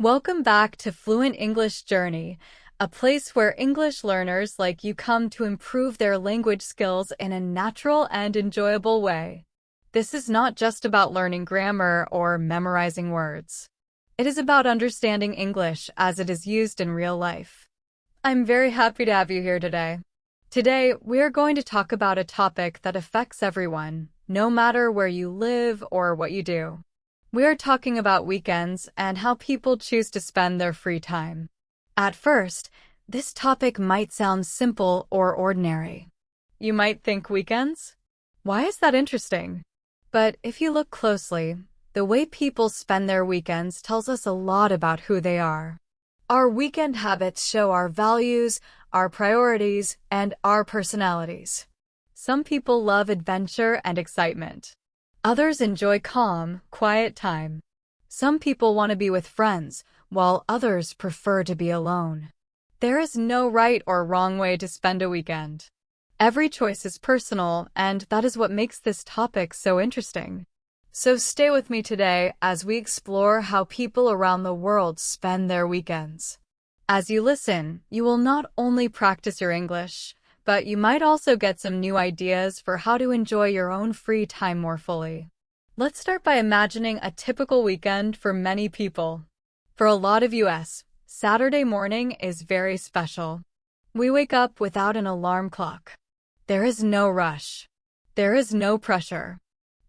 Welcome back to Fluent English Journey, a place where English learners like you come to improve their language skills in a natural and enjoyable way. This is not just about learning grammar or memorizing words. It is about understanding English as it is used in real life. I'm very happy to have you here today. Today, we are going to talk about a topic that affects everyone, no matter where you live or what you do. We are talking about weekends and how people choose to spend their free time. At first, this topic might sound simple or ordinary. You might think weekends? Why is that interesting? But if you look closely, the way people spend their weekends tells us a lot about who they are. Our weekend habits show our values, our priorities, and our personalities. Some people love adventure and excitement. Others enjoy calm, quiet time. Some people want to be with friends, while others prefer to be alone. There is no right or wrong way to spend a weekend. Every choice is personal, and that is what makes this topic so interesting. So stay with me today as we explore how people around the world spend their weekends. As you listen, you will not only practice your English, but you might also get some new ideas for how to enjoy your own free time more fully. Let's start by imagining a typical weekend for many people. For a lot of US, Saturday morning is very special. We wake up without an alarm clock. There is no rush. There is no pressure.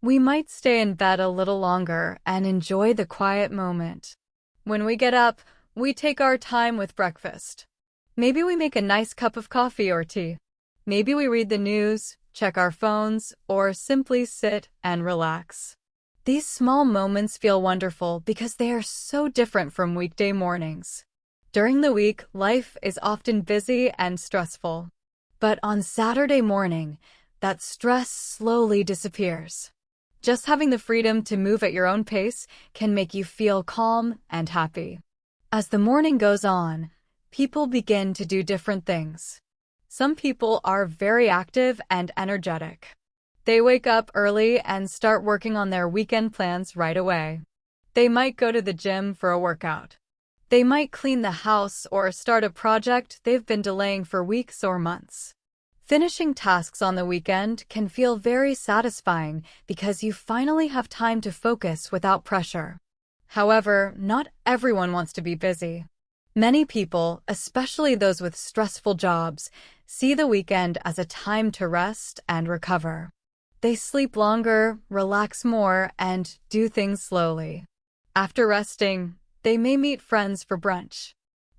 We might stay in bed a little longer and enjoy the quiet moment. When we get up, we take our time with breakfast. Maybe we make a nice cup of coffee or tea. Maybe we read the news, check our phones, or simply sit and relax. These small moments feel wonderful because they are so different from weekday mornings. During the week, life is often busy and stressful. But on Saturday morning, that stress slowly disappears. Just having the freedom to move at your own pace can make you feel calm and happy. As the morning goes on, people begin to do different things. Some people are very active and energetic. They wake up early and start working on their weekend plans right away. They might go to the gym for a workout. They might clean the house or start a project they've been delaying for weeks or months. Finishing tasks on the weekend can feel very satisfying because you finally have time to focus without pressure. However, not everyone wants to be busy. Many people, especially those with stressful jobs, see the weekend as a time to rest and recover. They sleep longer, relax more, and do things slowly. After resting, they may meet friends for brunch.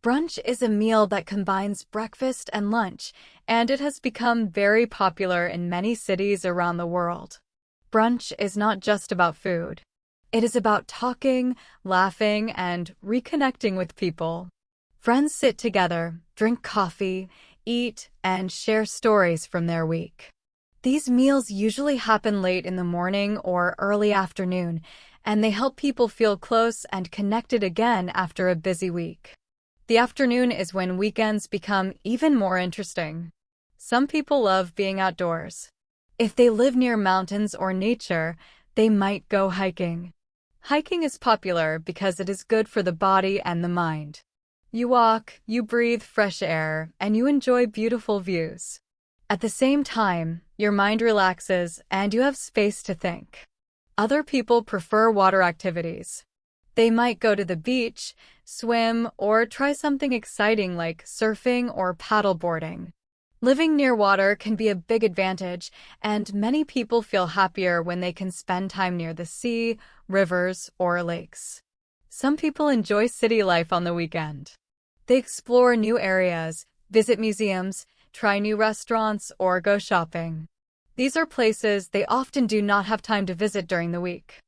Brunch is a meal that combines breakfast and lunch, and it has become very popular in many cities around the world. Brunch is not just about food. It is about talking, laughing, and reconnecting with people. Friends sit together, drink coffee, eat, and share stories from their week. These meals usually happen late in the morning or early afternoon, and they help people feel close and connected again after a busy week. The afternoon is when weekends become even more interesting. Some people love being outdoors. If they live near mountains or nature, they might go hiking. Hiking is popular because it is good for the body and the mind. You walk, you breathe fresh air, and you enjoy beautiful views. At the same time, your mind relaxes and you have space to think. Other people prefer water activities. They might go to the beach, swim, or try something exciting like surfing or paddleboarding. Living near water can be a big advantage, and many people feel happier when they can spend time near the sea, rivers, or lakes. Some people enjoy city life on the weekend. They explore new areas, visit museums, try new restaurants, or go shopping. These are places they often do not have time to visit during the week.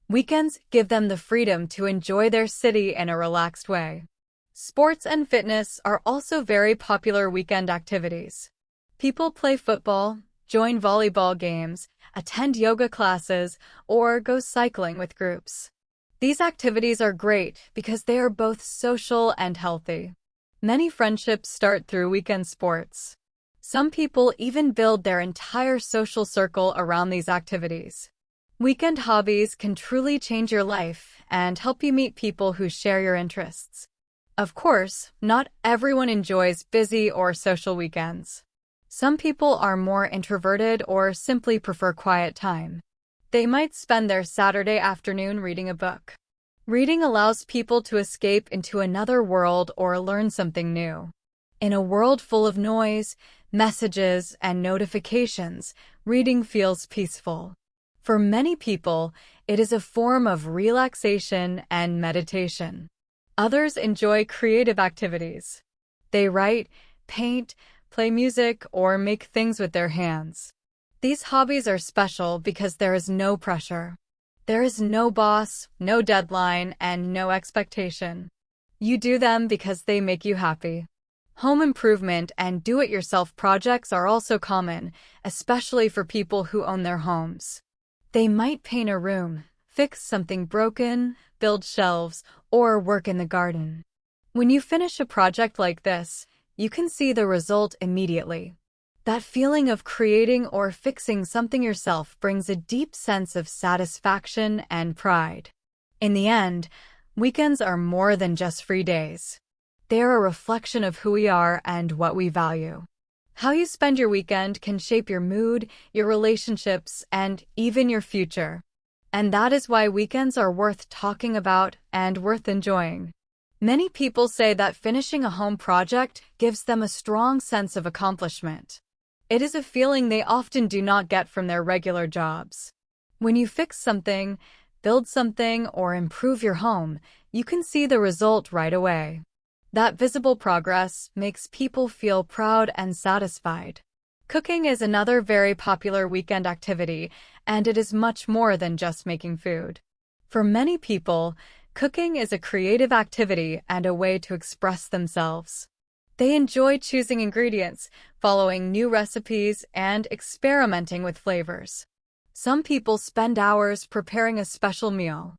Weekends give them the freedom to enjoy their city in a relaxed way. Sports and fitness are also very popular weekend activities. People play football, join volleyball games, attend yoga classes, or go cycling with groups. These activities are great because they are both social and healthy. Many friendships start through weekend sports. Some people even build their entire social circle around these activities. Weekend hobbies can truly change your life and help you meet people who share your interests. Of course, not everyone enjoys busy or social weekends. Some people are more introverted or simply prefer quiet time. They might spend their Saturday afternoon reading a book. Reading allows people to escape into another world or learn something new. In a world full of noise, messages, and notifications, reading feels peaceful. For many people, it is a form of relaxation and meditation. Others enjoy creative activities. They write, paint, play music, or make things with their hands. These hobbies are special because there is no pressure. There is no boss, no deadline, and no expectation. You do them because they make you happy. Home improvement and do-it-yourself projects are also common, especially for people who own their homes. They might paint a room, fix something broken, build shelves, or work in the garden. When you finish a project like this, you can see the result immediately. That feeling of creating or fixing something yourself brings a deep sense of satisfaction and pride. In the end, weekends are more than just free days. They are a reflection of who we are and what we value. How you spend your weekend can shape your mood, your relationships, and even your future. And that is why weekends are worth talking about and worth enjoying. Many people say that finishing a home project gives them a strong sense of accomplishment. It is a feeling they often do not get from their regular jobs. When you fix something, build something, or improve your home, you can see the result right away. That visible progress makes people feel proud and satisfied. Cooking is another very popular weekend activity, and it is much more than just making food. For many people, cooking is a creative activity and a way to express themselves. They enjoy choosing ingredients, following new recipes, and experimenting with flavors. Some people spend hours preparing a special meal.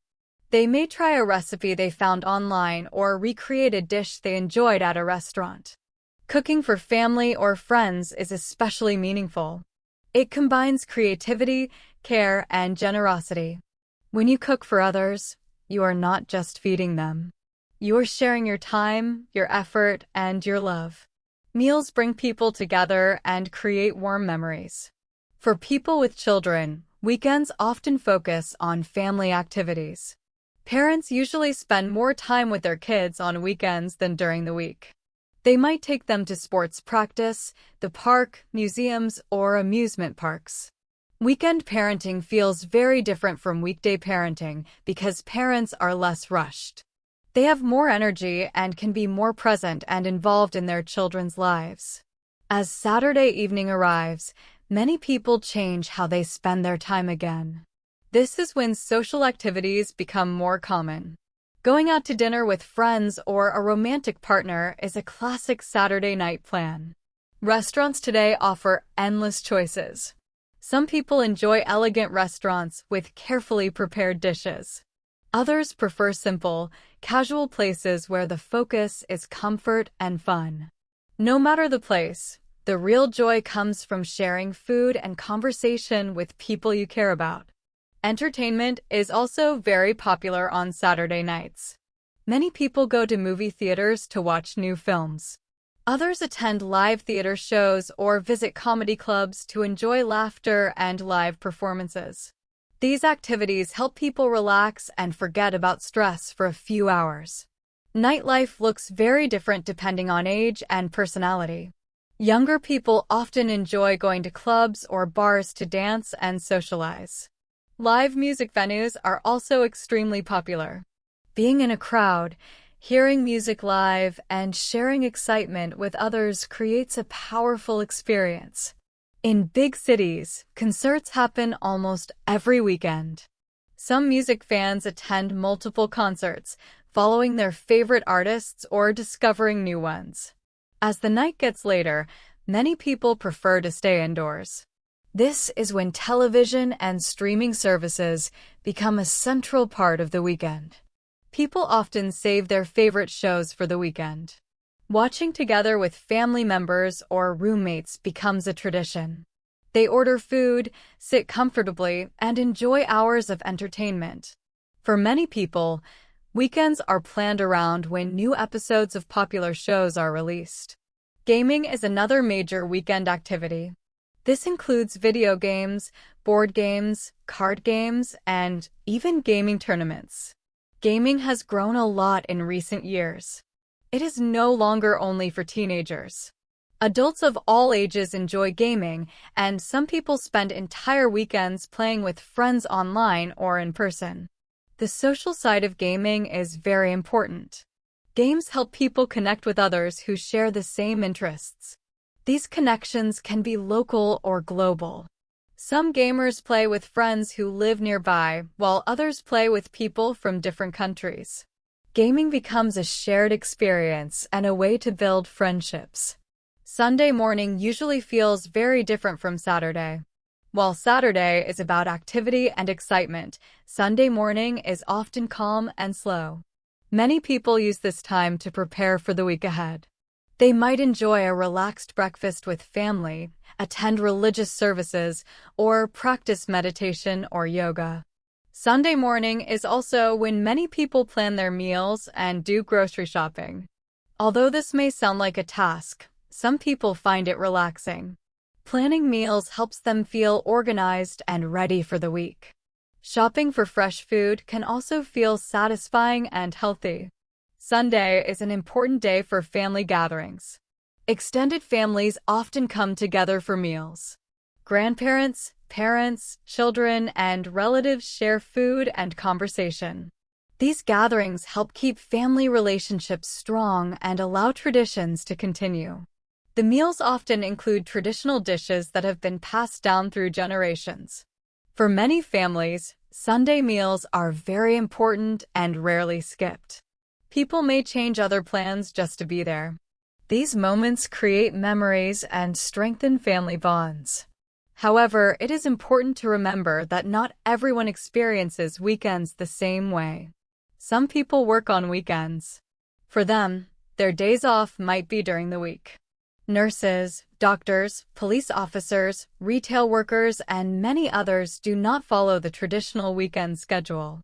They may try a recipe they found online or recreate a dish they enjoyed at a restaurant. Cooking for family or friends is especially meaningful. It combines creativity, care, and generosity. When you cook for others, you are not just feeding them. You are sharing your time, your effort, and your love. Meals bring people together and create warm memories. For people with children, weekends often focus on family activities. Parents usually spend more time with their kids on weekends than during the week. They might take them to sports practice, the park, museums, or amusement parks. Weekend parenting feels very different from weekday parenting because parents are less rushed. They have more energy and can be more present and involved in their children's lives. As Saturday evening arrives, many people change how they spend their time again. This is when social activities become more common. Going out to dinner with friends or a romantic partner is a classic Saturday night plan. Restaurants today offer endless choices. Some people enjoy elegant restaurants with carefully prepared dishes. Others prefer simple, casual places where the focus is comfort and fun. No matter the place, the real joy comes from sharing food and conversation with people you care about. Entertainment is also very popular on Saturday nights. Many people go to movie theaters to watch new films. Others attend live theater shows or visit comedy clubs to enjoy laughter and live performances. These activities help people relax and forget about stress for a few hours. Nightlife looks very different depending on age and personality. Younger people often enjoy going to clubs or bars to dance and socialize. Live music venues are also extremely popular. Being in a crowd, hearing music live, and sharing excitement with others creates a powerful experience. In big cities, concerts happen almost every weekend. Some music fans attend multiple concerts, following their favorite artists or discovering new ones. As the night gets later, many people prefer to stay indoors. This is when television and streaming services become a central part of the weekend. People often save their favorite shows for the weekend. Watching together with family members or roommates becomes a tradition. They order food, sit comfortably, and enjoy hours of entertainment. For many people, weekends are planned around when new episodes of popular shows are released. Gaming is another major weekend activity. This includes video games, board games, card games, and even gaming tournaments. Gaming has grown a lot in recent years. It is no longer only for teenagers. Adults of all ages enjoy gaming, and some people spend entire weekends playing with friends online or in person. The social side of gaming is very important. Games help people connect with others who share the same interests. These connections can be local or global. Some gamers play with friends who live nearby, while others play with people from different countries. Gaming becomes a shared experience and a way to build friendships. Sunday morning usually feels very different from Saturday. While Saturday is about activity and excitement, Sunday morning is often calm and slow. Many people use this time to prepare for the week ahead. They might enjoy a relaxed breakfast with family, attend religious services, or practice meditation or yoga. Sunday morning is also when many people plan their meals and do grocery shopping. Although this may sound like a task, some people find it relaxing. Planning meals helps them feel organized and ready for the week. Shopping for fresh food can also feel satisfying and healthy. Sunday is an important day for family gatherings. Extended families often come together for meals. Grandparents, parents, children, and relatives share food and conversation. These gatherings help keep family relationships strong and allow traditions to continue. The meals often include traditional dishes that have been passed down through generations. For many families, Sunday meals are very important and rarely skipped. People may change other plans just to be there. These moments create memories and strengthen family bonds. However, it is important to remember that not everyone experiences weekends the same way. Some people work on weekends. For them, their days off might be during the week. Nurses, doctors, police officers, retail workers, and many others do not follow the traditional weekend schedule.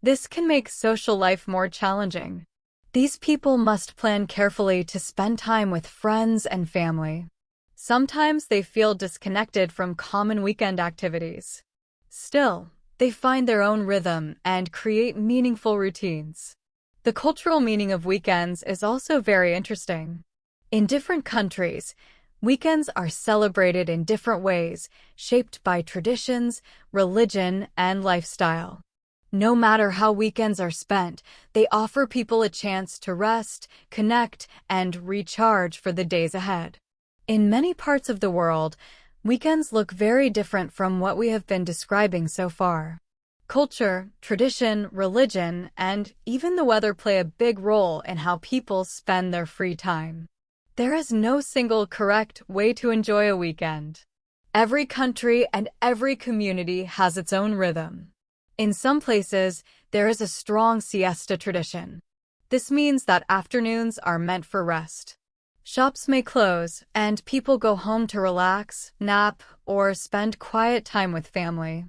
This can make social life more challenging. These people must plan carefully to spend time with friends and family. Sometimes they feel disconnected from common weekend activities. Still, they find their own rhythm and create meaningful routines. The cultural meaning of weekends is also very interesting. In different countries, weekends are celebrated in different ways, shaped by traditions, religion, and lifestyle. No matter how weekends are spent, they offer people a chance to rest, connect, and recharge for the days ahead. In many parts of the world, weekends look very different from what we have been describing so far. Culture, tradition, religion, and even the weather play a big role in how people spend their free time. There is no single correct way to enjoy a weekend. Every country and every community has its own rhythm. In some places, there is a strong siesta tradition. This means that afternoons are meant for rest. Shops may close, and people go home to relax, nap, or spend quiet time with family.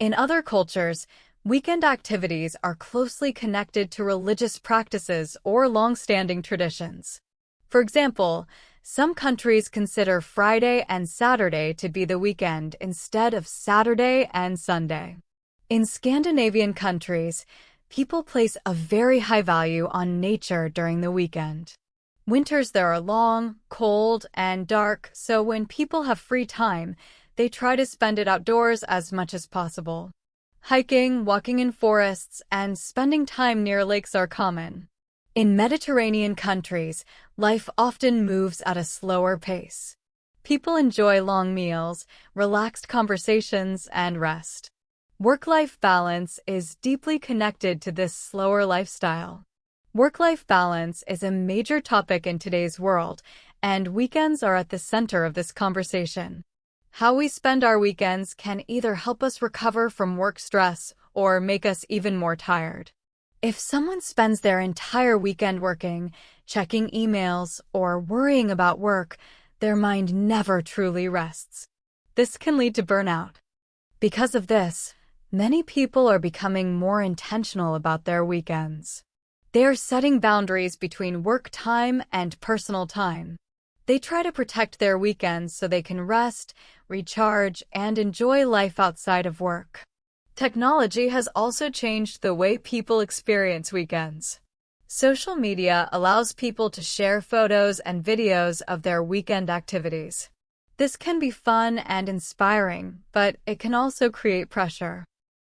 In other cultures, weekend activities are closely connected to religious practices or long-standing traditions. For example, some countries consider Friday and Saturday to be the weekend instead of Saturday and Sunday. In Scandinavian countries, people place a very high value on nature during the weekend. Winters there are long, cold, and dark, so when people have free time, they try to spend it outdoors as much as possible. Hiking, walking in forests, and spending time near lakes are common. In Mediterranean countries, life often moves at a slower pace. People enjoy long meals, relaxed conversations, and rest. Work-life balance is deeply connected to this slower lifestyle. Work-life balance is a major topic in today's world, and weekends are at the center of this conversation. How we spend our weekends can either help us recover from work stress or make us even more tired. If someone spends their entire weekend working, checking emails, or worrying about work, their mind never truly rests. This can lead to burnout. Because of this, many people are becoming more intentional about their weekends. They are setting boundaries between work time and personal time. They try to protect their weekends so they can rest, recharge, and enjoy life outside of work. Technology has also changed the way people experience weekends. Social media allows people to share photos and videos of their weekend activities. This can be fun and inspiring, but it can also create pressure.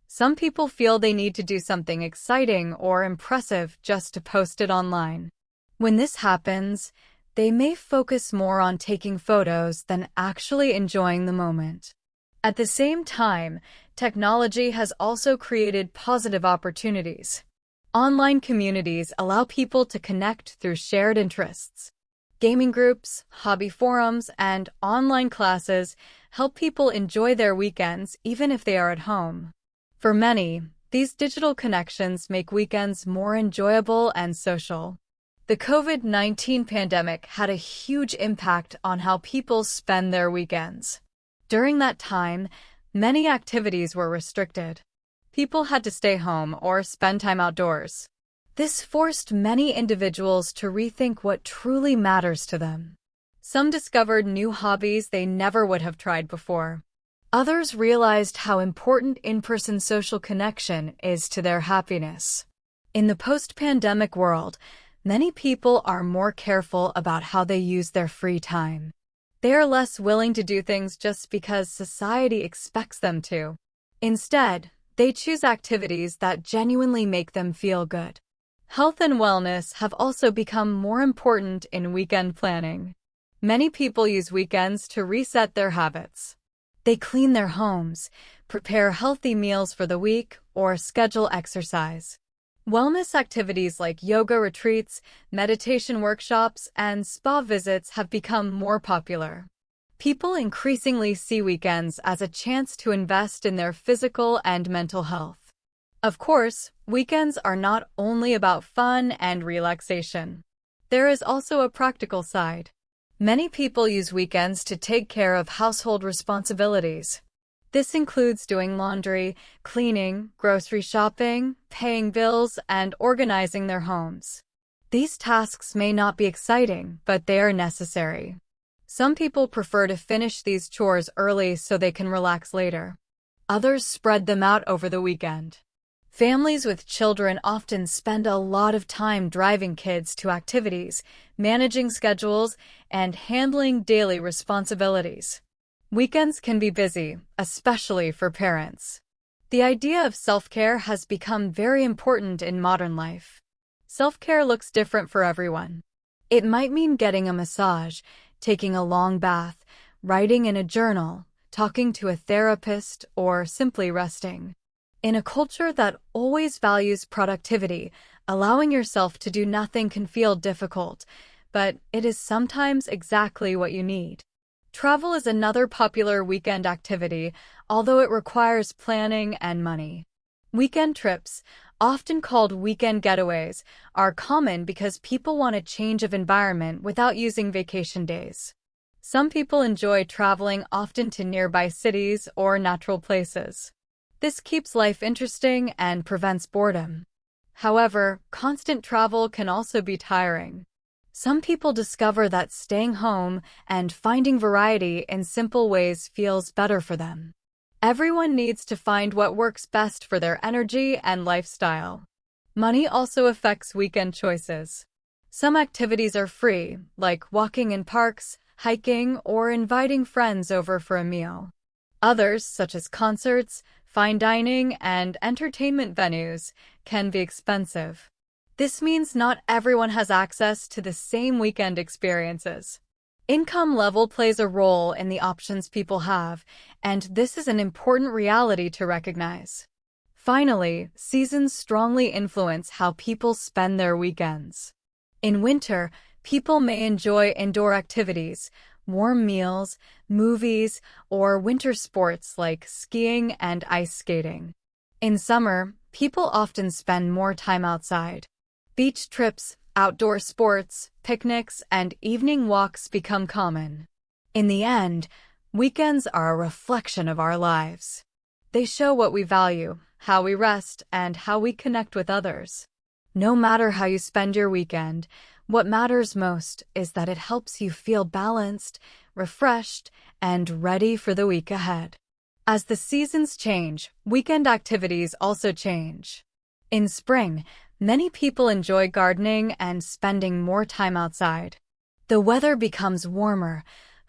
Some people feel they need to do something exciting or impressive just to post it online. When this happens, they may focus more on taking photos than actually enjoying the moment. At the same time, technology has also created positive opportunities. Online communities allow people to connect through shared interests. Gaming groups, hobby forums, and online classes help people enjoy their weekends even if they are at home. For many, these digital connections make weekends more enjoyable and social. The COVID-19 pandemic had a huge impact on how people spend their weekends. During that time, many activities were restricted. People had to stay home or spend time outdoors. This forced many individuals to rethink what truly matters to them. Some discovered new hobbies they never would have tried before. Others realized how important in-person social connection is to their happiness. In the post-pandemic world, many people are more careful about how they use their free time. They are less willing to do things just because society expects them to. Instead, they choose activities that genuinely make them feel good. Health and wellness have also become more important in weekend planning. Many people use weekends to reset their habits. They clean their homes, prepare healthy meals for the week, or schedule exercise. Wellness activities like yoga retreats, meditation workshops, and spa visits have become more popular. People increasingly see weekends as a chance to invest in their physical and mental health. Of course, weekends are not only about fun and relaxation. There is also a practical side. Many people use weekends to take care of household responsibilities. This includes doing laundry, cleaning, grocery shopping, paying bills, and organizing their homes. These tasks may not be exciting, but they are necessary. Some people prefer to finish these chores early so they can relax later. Others spread them out over the weekend. Families with children often spend a lot of time driving kids to activities, managing schedules, and handling daily responsibilities. Weekends can be busy, especially for parents. The idea of self-care has become very important in modern life. Self-care looks different for everyone. It might mean getting a massage, taking a long bath, writing in a journal, talking to a therapist, or simply resting. In a culture that always values productivity, allowing yourself to do nothing can feel difficult, but it is sometimes exactly what you need. Travel is another popular weekend activity, although it requires planning and money. Weekend trips, often called weekend getaways, are common because people want a change of environment without using vacation days. Some people enjoy traveling often to nearby cities or natural places. This keeps life interesting and prevents boredom. However, constant travel can also be tiring. Some people discover that staying home and finding variety in simple ways feels better for them. Everyone needs to find what works best for their energy and lifestyle. Money also affects weekend choices. Some activities are free, like walking in parks, hiking, or inviting friends over for a meal. Others, such as concerts, fine dining, and entertainment venues, can be expensive. This means not everyone has access to the same weekend experiences. Income level plays a role in the options people have, and this is an important reality to recognize. Finally, seasons strongly influence how people spend their weekends. In winter, people may enjoy indoor activities, warm meals, movies, or winter sports like skiing and ice skating. In summer, people often spend more time outside. Beach trips, outdoor sports, picnics, and evening walks become common. In the end, Weekends are a reflection of our lives. They show what we value, how we rest, and how we connect with others. No matter how you spend your weekend, what matters most is that it helps you feel balanced, refreshed, and ready for the week ahead. As the seasons change, weekend activities also change. In spring, many people enjoy gardening and spending more time outside. The weather becomes warmer,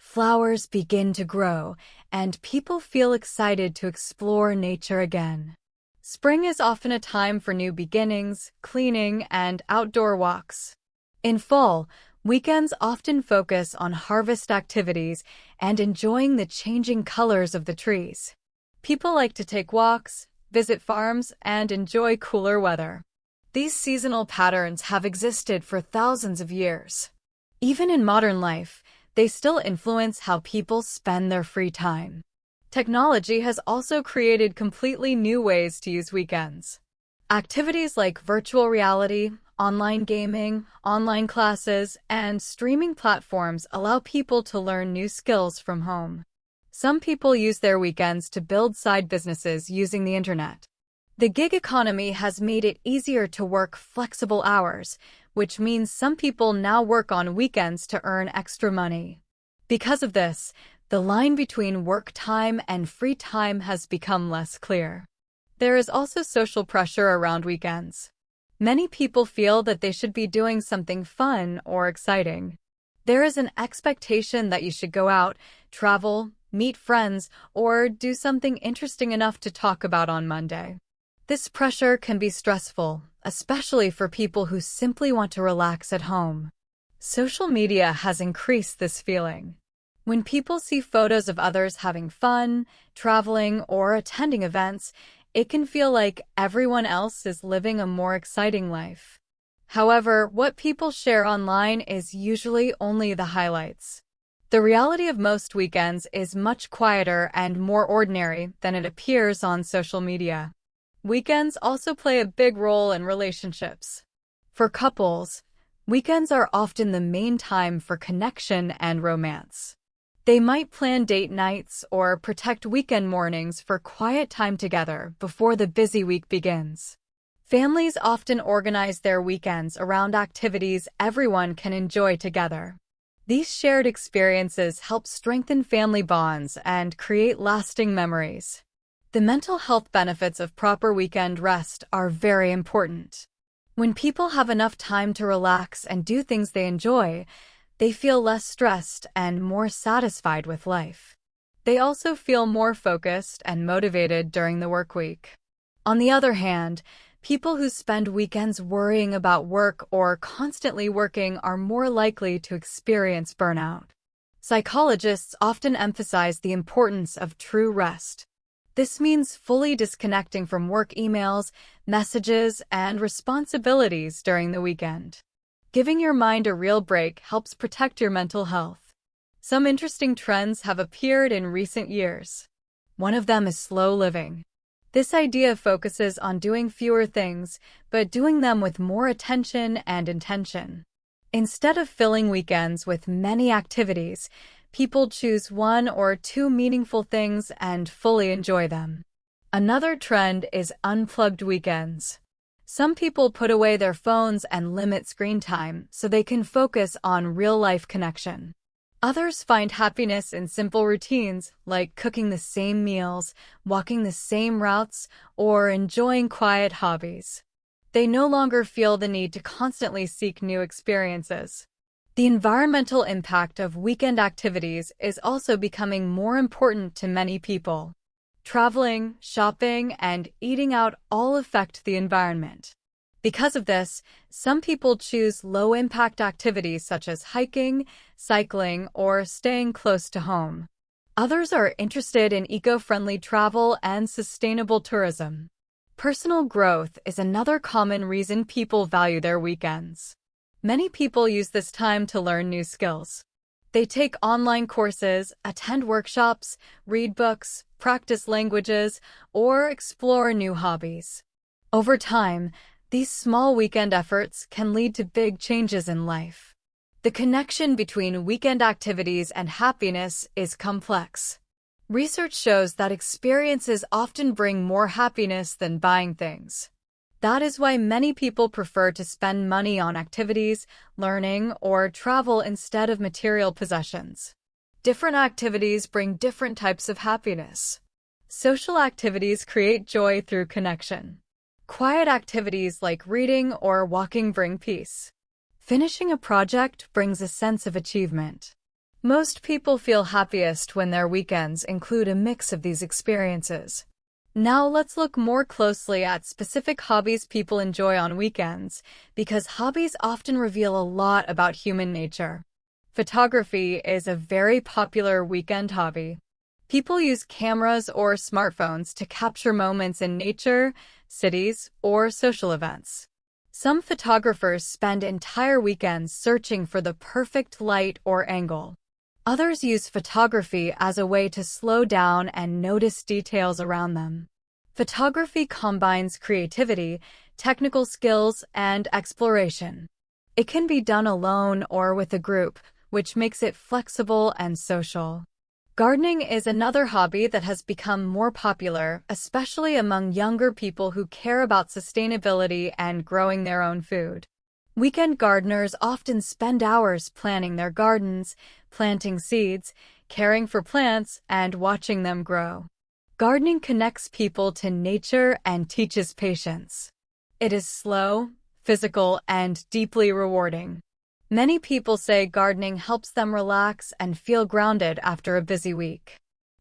flowers begin to grow, and people feel excited to explore nature again. Spring is often a time for new beginnings, cleaning, and outdoor walks. In fall, weekends often focus on harvest activities and enjoying the changing colors of the trees. People like to take walks, visit farms, and enjoy cooler weather. These seasonal patterns have existed for thousands of years. Even in modern life, they still influence how people spend their free time. Technology has also created completely new ways to use weekends. Activities like virtual reality, online gaming, online classes, and streaming platforms allow people to learn new skills from home. Some people use their weekends to build side businesses using the internet. The gig economy has made it easier to work flexible hours, which means some people now work on weekends to earn extra money. Because of this, the line between work time and free time has become less clear. There is also social pressure around weekends. Many people feel that they should be doing something fun or exciting. There is an expectation that you should go out, travel, meet friends, or do something interesting enough to talk about on Monday. This pressure can be stressful, especially for people who simply want to relax at home. Social media has increased this feeling. When people see photos of others having fun, traveling, or attending events, it can feel like everyone else is living a more exciting life. However, what people share online is usually only the highlights. The reality of most weekends is much quieter and more ordinary than it appears on social media. Weekends also play a big role in relationships. For couples, weekends are often the main time for connection and romance. They might plan date nights or protect weekend mornings for quiet time together before the busy week begins. Families often organize their weekends around activities everyone can enjoy together. These shared experiences help strengthen family bonds and create lasting memories. The mental health benefits of proper weekend rest are very important. When people have enough time to relax and do things they enjoy, they feel less stressed and more satisfied with life. They also feel more focused and motivated during the work week. On the other hand, people who spend weekends worrying about work or constantly working are more likely to experience burnout. Psychologists often emphasize the importance of true rest. This means fully disconnecting from work emails, messages, and responsibilities during the weekend. Giving your mind a real break helps protect your mental health. Some interesting trends have appeared in recent years. One of them is slow living. This idea focuses on doing fewer things, but doing them with more attention and intention. Instead of filling weekends with many activities, people choose one or two meaningful things and fully enjoy them. Another trend is unplugged weekends. Some people put away their phones and limit screen time so they can focus on real-life connection. Others find happiness in simple routines like cooking the same meals, walking the same routes, or enjoying quiet hobbies. They no longer feel the need to constantly seek new experiences. The environmental impact of weekend activities is also becoming more important to many people. Traveling, shopping, and eating out all affect the environment. Because of this, some people choose low-impact activities such as hiking, cycling, or staying close to home. Others are interested in eco-friendly travel and sustainable tourism. Personal growth is another common reason people value their weekends. Many people use this time to learn new skills. They take online courses, attend workshops, read books, practice languages, or explore new hobbies. Over time, these small weekend efforts can lead to big changes in life. The connection between weekend activities and happiness is complex. Research shows that experiences often bring more happiness than buying things. That is why many people prefer to spend money on activities, learning, or travel instead of material possessions. Different activities bring different types of happiness. Social activities create joy through connection. Quiet activities like reading or walking bring peace. Finishing a project brings a sense of achievement. Most people feel happiest when their weekends include a mix of these experiences. Now let's look more closely at specific hobbies people enjoy on weekends, because hobbies often reveal a lot about human nature. Photography is a very popular weekend hobby. People use cameras or smartphones to capture moments in nature, cities, or social events. Some photographers spend entire weekends searching for the perfect light or angle. Others use photography as a way to slow down and notice details around them. Photography combines creativity, technical skills, and exploration. It can be done alone or with a group, which makes it flexible and social. Gardening is another hobby that has become more popular, especially among younger people who care about sustainability and growing their own food. Weekend gardeners often spend hours planning their gardens, planting seeds, caring for plants, and watching them grow. Gardening connects people to nature and teaches patience. It is slow, physical, and deeply rewarding. Many people say gardening helps them relax and feel grounded after a busy week.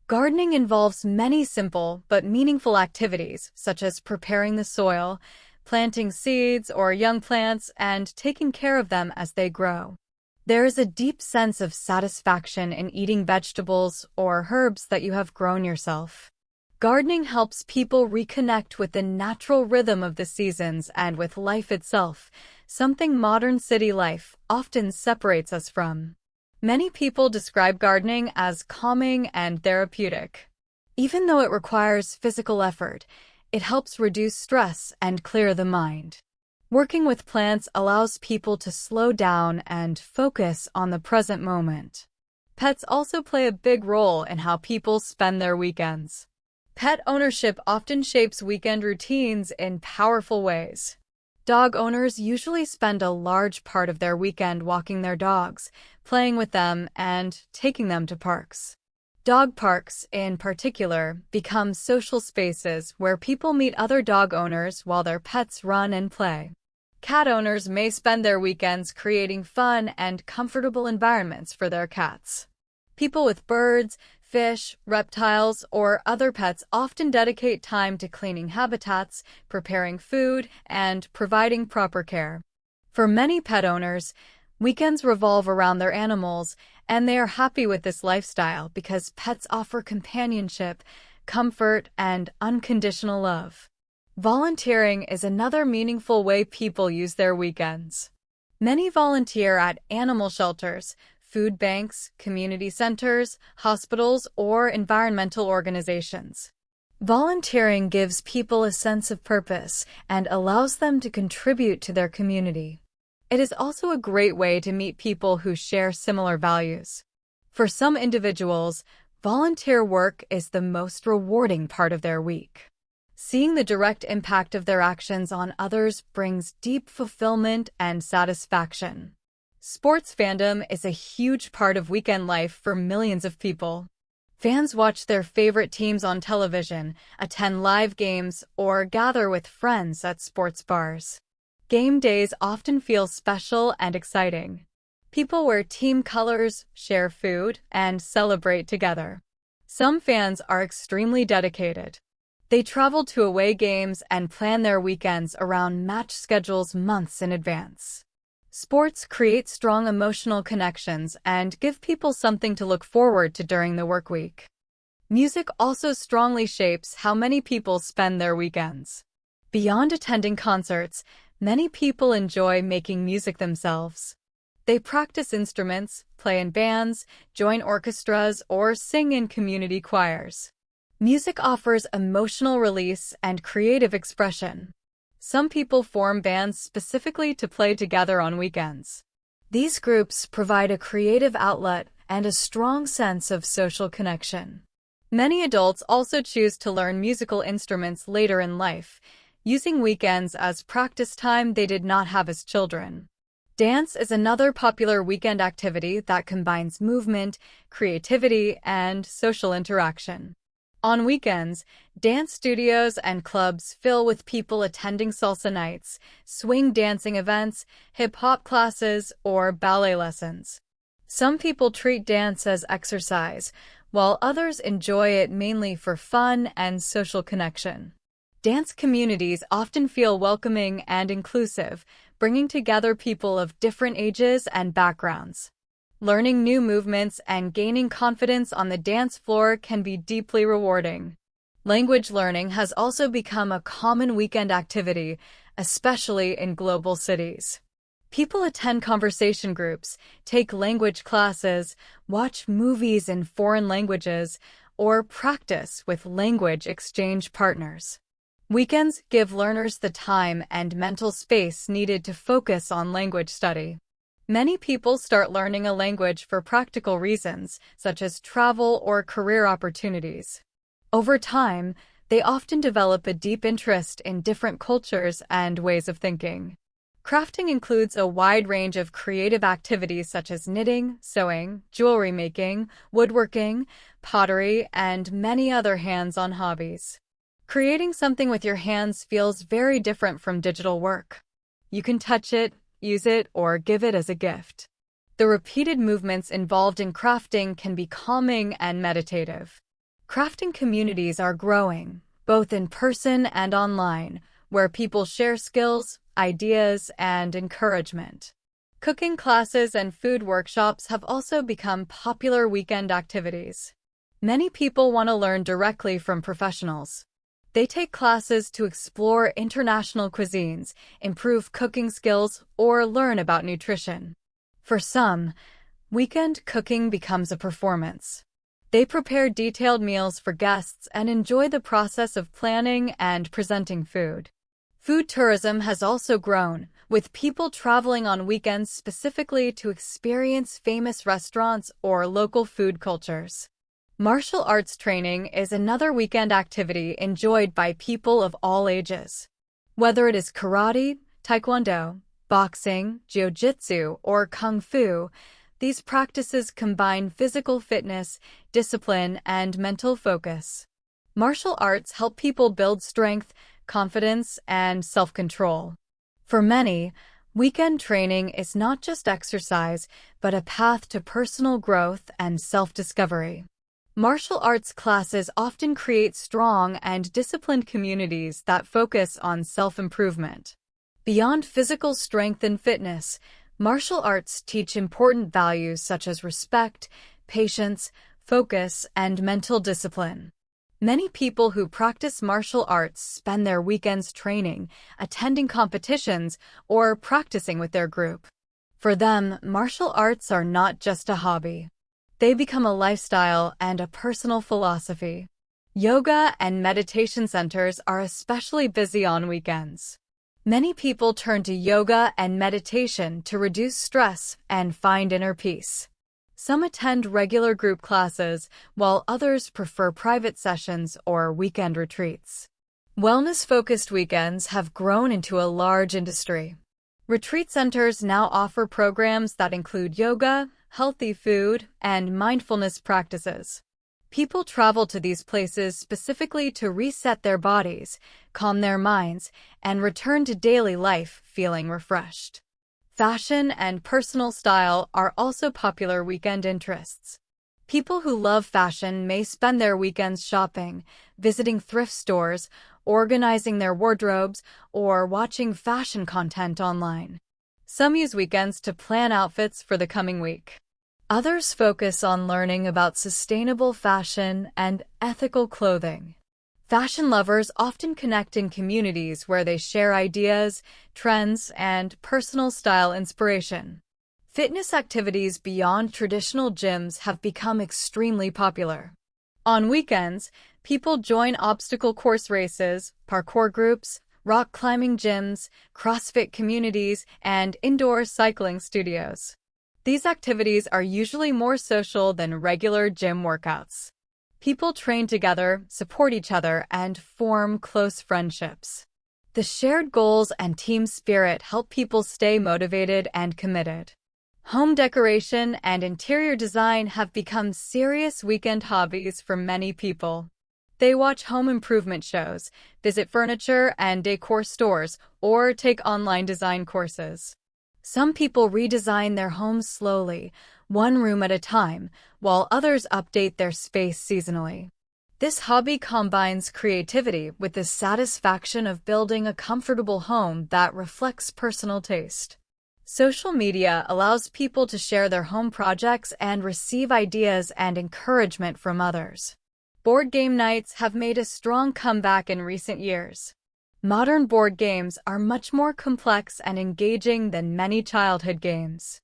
Gardening involves many simple but meaningful activities, such as preparing the soil, planting seeds or young plants, and taking care of them as they grow. There is a deep sense of satisfaction in eating vegetables or herbs that you have grown yourself. Gardening helps people reconnect with the natural rhythm of the seasons and with life itself, something modern city life often separates us from. Many people describe gardening as calming and therapeutic. Even though it requires physical effort, it helps reduce stress and clear the mind. Working with plants allows people to slow down and focus on the present moment. Pets also play a big role in how people spend their weekends. Pet ownership often shapes weekend routines in powerful ways. Dog owners usually spend a large part of their weekend walking their dogs, playing with them, and taking them to parks. Dog parks, in particular, become social spaces where people meet other dog owners while their pets run and play. Cat owners may spend their weekends creating fun and comfortable environments for their cats. People with birds, fish, reptiles, or other pets often dedicate time to cleaning habitats, preparing food, and providing proper care. For many pet owners, weekends revolve around their animals, and they are happy with this lifestyle because pets offer companionship, comfort, and unconditional love. Volunteering is another meaningful way people use their weekends. Many volunteer at animal shelters, food banks, community centers, hospitals, or environmental organizations. Volunteering gives people a sense of purpose and allows them to contribute to their community. It is also a great way to meet people who share similar values. For some individuals, volunteer work is the most rewarding part of their week. Seeing the direct impact of their actions on others brings deep fulfillment and satisfaction. Sports fandom is a huge part of weekend life for millions of people. Fans watch their favorite teams on television, attend live games, or gather with friends at sports bars. Game days often feel special and exciting. People wear team colors, share food, and celebrate together. Some fans are extremely dedicated. They travel to away games and plan their weekends around match schedules months in advance. Sports create strong emotional connections and give people something to look forward to during the work week. Music also strongly shapes how many people spend their weekends. Beyond attending concerts, many people enjoy making music themselves. They practice instruments, play in bands, join orchestras, or sing in community choirs. Music offers emotional release and creative expression. Some people form bands specifically to play together on weekends. These groups provide a creative outlet and a strong sense of social connection. Many adults also choose to learn musical instruments later in life, using weekends as practice time they did not have as children. Dance is another popular weekend activity that combines movement, creativity, and social interaction. On weekends, dance studios and clubs fill with people attending salsa nights, swing dancing events, hip-hop classes, or ballet lessons. Some people treat dance as exercise, while others enjoy it mainly for fun and social connection. Dance communities often feel welcoming and inclusive, bringing together people of different ages and backgrounds. Learning new movements and gaining confidence on the dance floor can be deeply rewarding. Language learning has also become a common weekend activity, especially in global cities. People attend conversation groups, take language classes, watch movies in foreign languages, or practice with language exchange partners. Weekends give learners the time and mental space needed to focus on language study. Many people start learning a language for practical reasons, such as travel or career opportunities. Over time, they often develop a deep interest in different cultures and ways of thinking. Crafting includes a wide range of creative activities such as knitting, sewing, jewelry making, woodworking, pottery, and many other hands-on hobbies. Creating something with your hands feels very different from digital work. You can touch it, use it, or give it as a gift. The repeated movements involved in crafting can be calming and meditative. Crafting communities are growing, both in person and online, where people share skills, ideas, and encouragement. Cooking classes and food workshops have also become popular weekend activities. Many people want to learn directly from professionals. They take classes to explore international cuisines, improve cooking skills, or learn about nutrition. For some, weekend cooking becomes a performance. They prepare detailed meals for guests and enjoy the process of planning and presenting food. Food tourism has also grown, with people traveling on weekends specifically to experience famous restaurants or local food cultures. Martial arts training is another weekend activity enjoyed by people of all ages. Whether it is karate, taekwondo, boxing, jiu-jitsu, or kung fu, these practices combine physical fitness, discipline, and mental focus. Martial arts help people build strength, confidence, and self-control. For many, weekend training is not just exercise, but a path to personal growth and self-discovery. Martial arts classes often create strong and disciplined communities that focus on self-improvement. Beyond physical strength and fitness, martial arts teach important values such as respect, patience, focus, and mental discipline. Many people who practice martial arts spend their weekends training, attending competitions, or practicing with their group. For them, martial arts are not just a hobby. They become a lifestyle and a personal philosophy. Yoga and meditation centers are especially busy on weekends. Many people turn to yoga and meditation to reduce stress and find inner peace. Some attend regular group classes, while others prefer private sessions or weekend retreats. Wellness-focused weekends have grown into a large industry. Retreat centers now offer programs that include yoga, healthy food, and mindfulness practices. People travel to these places specifically to reset their bodies, calm their minds, and return to daily life feeling refreshed. Fashion and personal style are also popular weekend interests. People who love fashion may spend their weekends shopping, visiting thrift stores, organizing their wardrobes, or watching fashion content online. Some use weekends to plan outfits for the coming week. Others focus on learning about sustainable fashion and ethical clothing. Fashion lovers often connect in communities where they share ideas, trends, and personal style inspiration. Fitness activities beyond traditional gyms have become extremely popular. On weekends, people join obstacle course races, parkour groups, rock climbing gyms, CrossFit communities, and indoor cycling studios. These activities are usually more social than regular gym workouts. People train together, support each other, and form close friendships. The shared goals and team spirit help people stay motivated and committed. Home decoration and interior design have become serious weekend hobbies for many people. They watch home improvement shows, visit furniture and decor stores, or take online design courses. Some people redesign their homes slowly, one room at a time, while others update their space seasonally. This hobby combines creativity with the satisfaction of building a comfortable home that reflects personal taste. Social media allows people to share their home projects and receive ideas and encouragement from others. Board game nights have made a strong comeback in recent years. Modern board games are much more complex and engaging than many childhood games.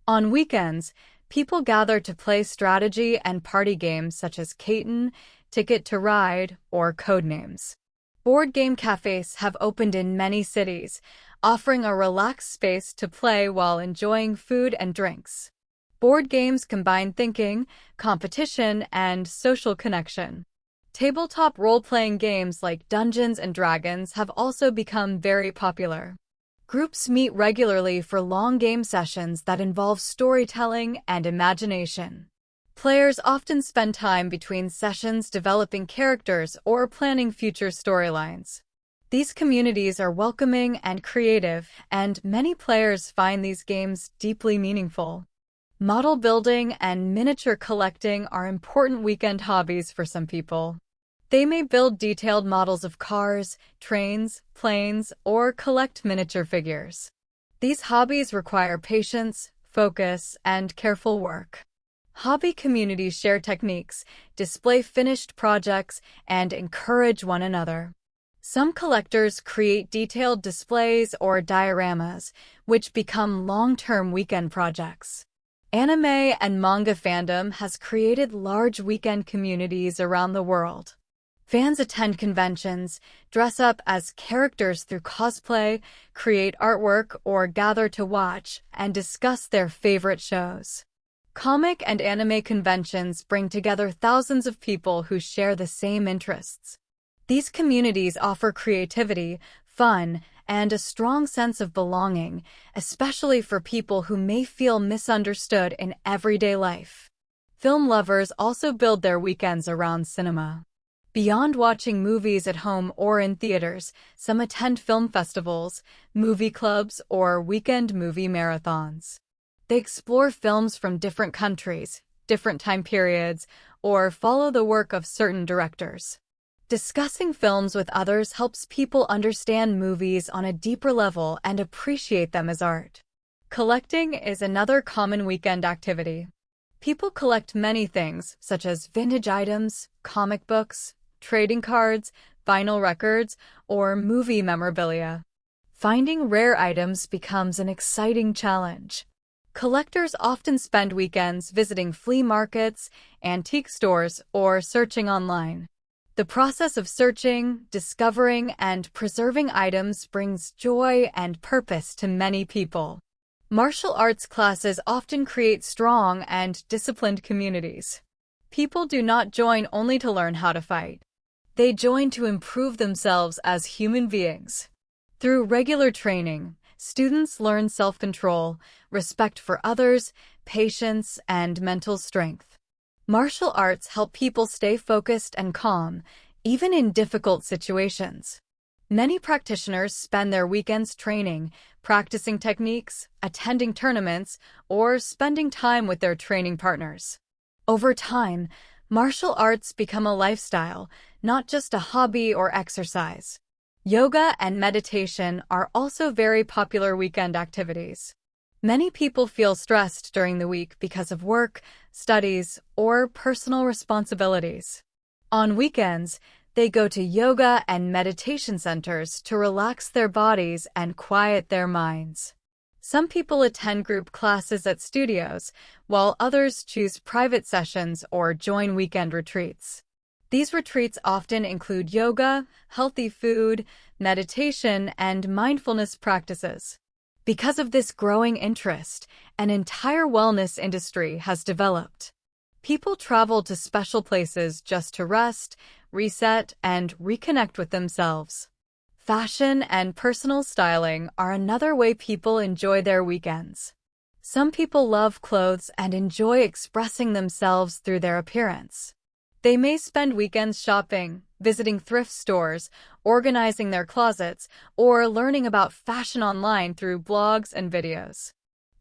On weekends, people gather to play strategy and party games such as Catan, Ticket to Ride, or Codenames. Board game cafes have opened in many cities, offering a relaxed space to play while enjoying food and drinks. Board games combine thinking, competition, and social connection. Tabletop role-playing games like Dungeons and Dragons have also become very popular. Groups meet regularly for long game sessions that involve storytelling and imagination. Players often spend time between sessions developing characters or planning future storylines. These communities are welcoming and creative, and many players find these games deeply meaningful. Model building and miniature collecting are important weekend hobbies for some people. They may build detailed models of cars, trains, planes, or collect miniature figures. These hobbies require patience, focus, and careful work. Hobby communities share techniques, display finished projects, and encourage one another. Some collectors create detailed displays or dioramas, which become long-term weekend projects. Anime and manga fandom has created large weekend communities around the world. Fans attend conventions, dress up as characters through cosplay, create artwork, or gather to watch and discuss their favorite shows. Comic and anime conventions bring together thousands of people who share the same interests. These communities offer creativity, fun, and a strong sense of belonging, especially for people who may feel misunderstood in everyday life. Film lovers also build their weekends around cinema. Beyond watching movies at home or in theaters, some attend film festivals, movie clubs, or weekend movie marathons. They explore films from different countries, different time periods, or follow the work of certain directors. Discussing films with others helps people understand movies on a deeper level and appreciate them as art. Collecting is another common weekend activity. People collect many things, such as vintage items, comic books, trading cards, vinyl records, or movie memorabilia. Finding rare items becomes an exciting challenge. Collectors often spend weekends visiting flea markets, antique stores, or searching online. The process of searching, discovering, and preserving items brings joy and purpose to many people. Martial arts classes often create strong and disciplined communities. People do not join only to learn how to fight. They join to improve themselves as human beings. Through regular training, students learn self-control, respect for others, patience, and mental strength. Martial arts help people stay focused and calm, even in difficult situations. Many practitioners spend their weekends training, practicing techniques, attending tournaments, or spending time with their training partners. Over time, martial arts become a lifestyle, not just a hobby or exercise. Yoga and meditation are also very popular weekend activities. Many people feel stressed during the week because of work, studies, or personal responsibilities. On weekends, they go to yoga and meditation centers to relax their bodies and quiet their minds. Some people attend group classes at studios, while others choose private sessions or join weekend retreats. These retreats often include yoga, healthy food, meditation, and mindfulness practices. Because of this growing interest, an entire wellness industry has developed. People travel to special places just to rest, reset, and reconnect with themselves. Fashion and personal styling are another way people enjoy their weekends. Some people love clothes and enjoy expressing themselves through their appearance. They may spend weekends shopping, visiting thrift stores, organizing their closets, or learning about fashion online through blogs and videos.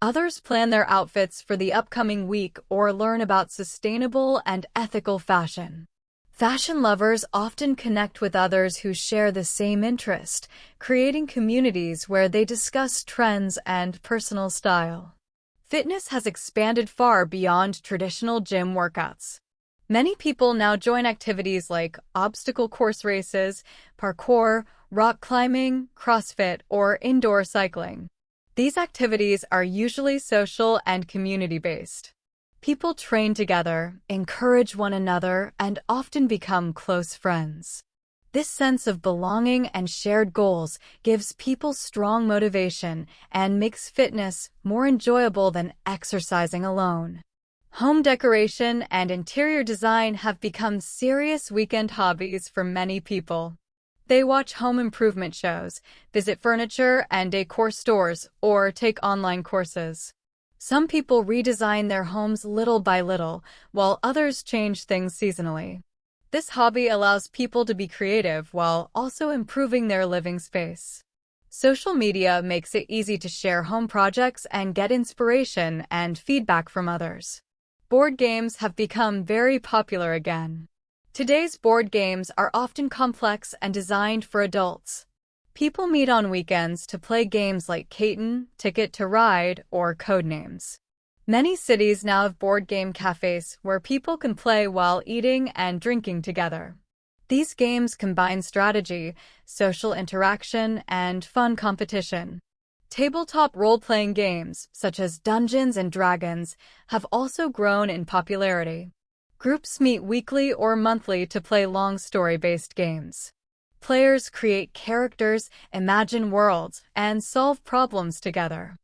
Others plan their outfits for the upcoming week or learn about sustainable and ethical fashion. Fashion lovers often connect with others who share the same interest, creating communities where they discuss trends and personal style. Fitness has expanded far beyond traditional gym workouts. Many people now join activities like obstacle course races, parkour, rock climbing, CrossFit, or indoor cycling. These activities are usually social and community-based. People train together, encourage one another, and often become close friends. This sense of belonging and shared goals gives people strong motivation and makes fitness more enjoyable than exercising alone. Home decoration and interior design have become serious weekend hobbies for many people. They watch home improvement shows, visit furniture and decor stores, or take online courses. Some people redesign their homes little by little, while others change things seasonally. This hobby allows people to be creative while also improving their living space. Social media makes it easy to share home projects and get inspiration and feedback from others. Board games have become very popular again. Today's board games are often complex and designed for adults. People meet on weekends to play games like Catan, Ticket to Ride, or Codenames. Many cities now have board game cafes where people can play while eating and drinking together. These games combine strategy, social interaction, and fun competition. Tabletop role-playing games, such as Dungeons and Dragons, have also grown in popularity. Groups meet weekly or monthly to play long story-based games. Players create characters, imagine worlds, and solve problems together.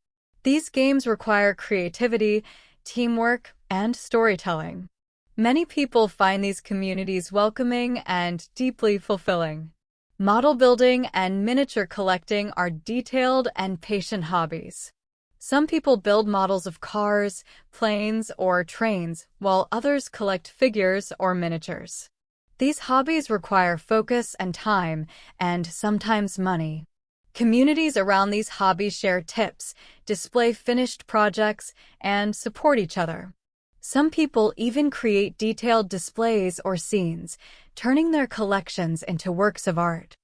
These games require creativity, teamwork, and storytelling. Many people find these communities welcoming and deeply fulfilling. Model building and miniature collecting are detailed and patient hobbies. Some people build models of cars, planes, or trains, while others collect figures or miniatures. These hobbies require focus and time, and sometimes money. Communities around these hobbies share tips, display finished projects, and support each other. Some people even create detailed displays or scenes, turning their collections into works of art.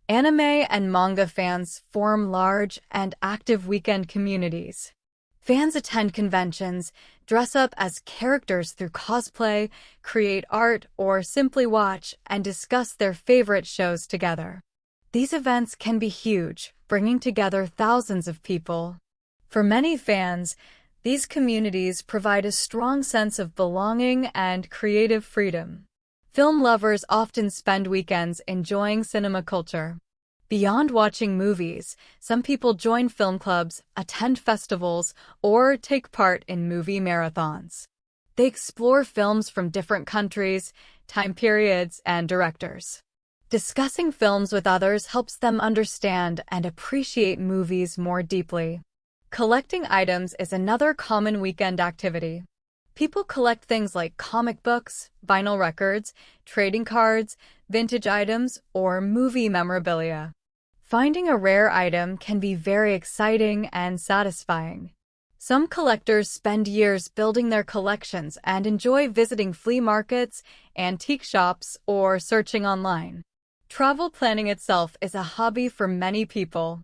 Anime and manga fans form large and active weekend communities. Fans attend conventions, dress up as characters through cosplay, create art, or simply watch and discuss their favorite shows together. These events can be huge, bringing together thousands of people. For many fans, these communities provide a strong sense of belonging and creative freedom. Film lovers often spend weekends enjoying cinema culture. Beyond watching movies, some people join film clubs, attend festivals, or take part in movie marathons. They explore films from different countries, time periods, and directors. Discussing films with others helps them understand and appreciate movies more deeply. Collecting items is another common weekend activity. People collect things like comic books, vinyl records, trading cards, vintage items, or movie memorabilia. Finding a rare item can be very exciting and satisfying. Some collectors spend years building their collections and enjoy visiting flea markets, antique shops, or searching online. Travel planning itself is a hobby for many people.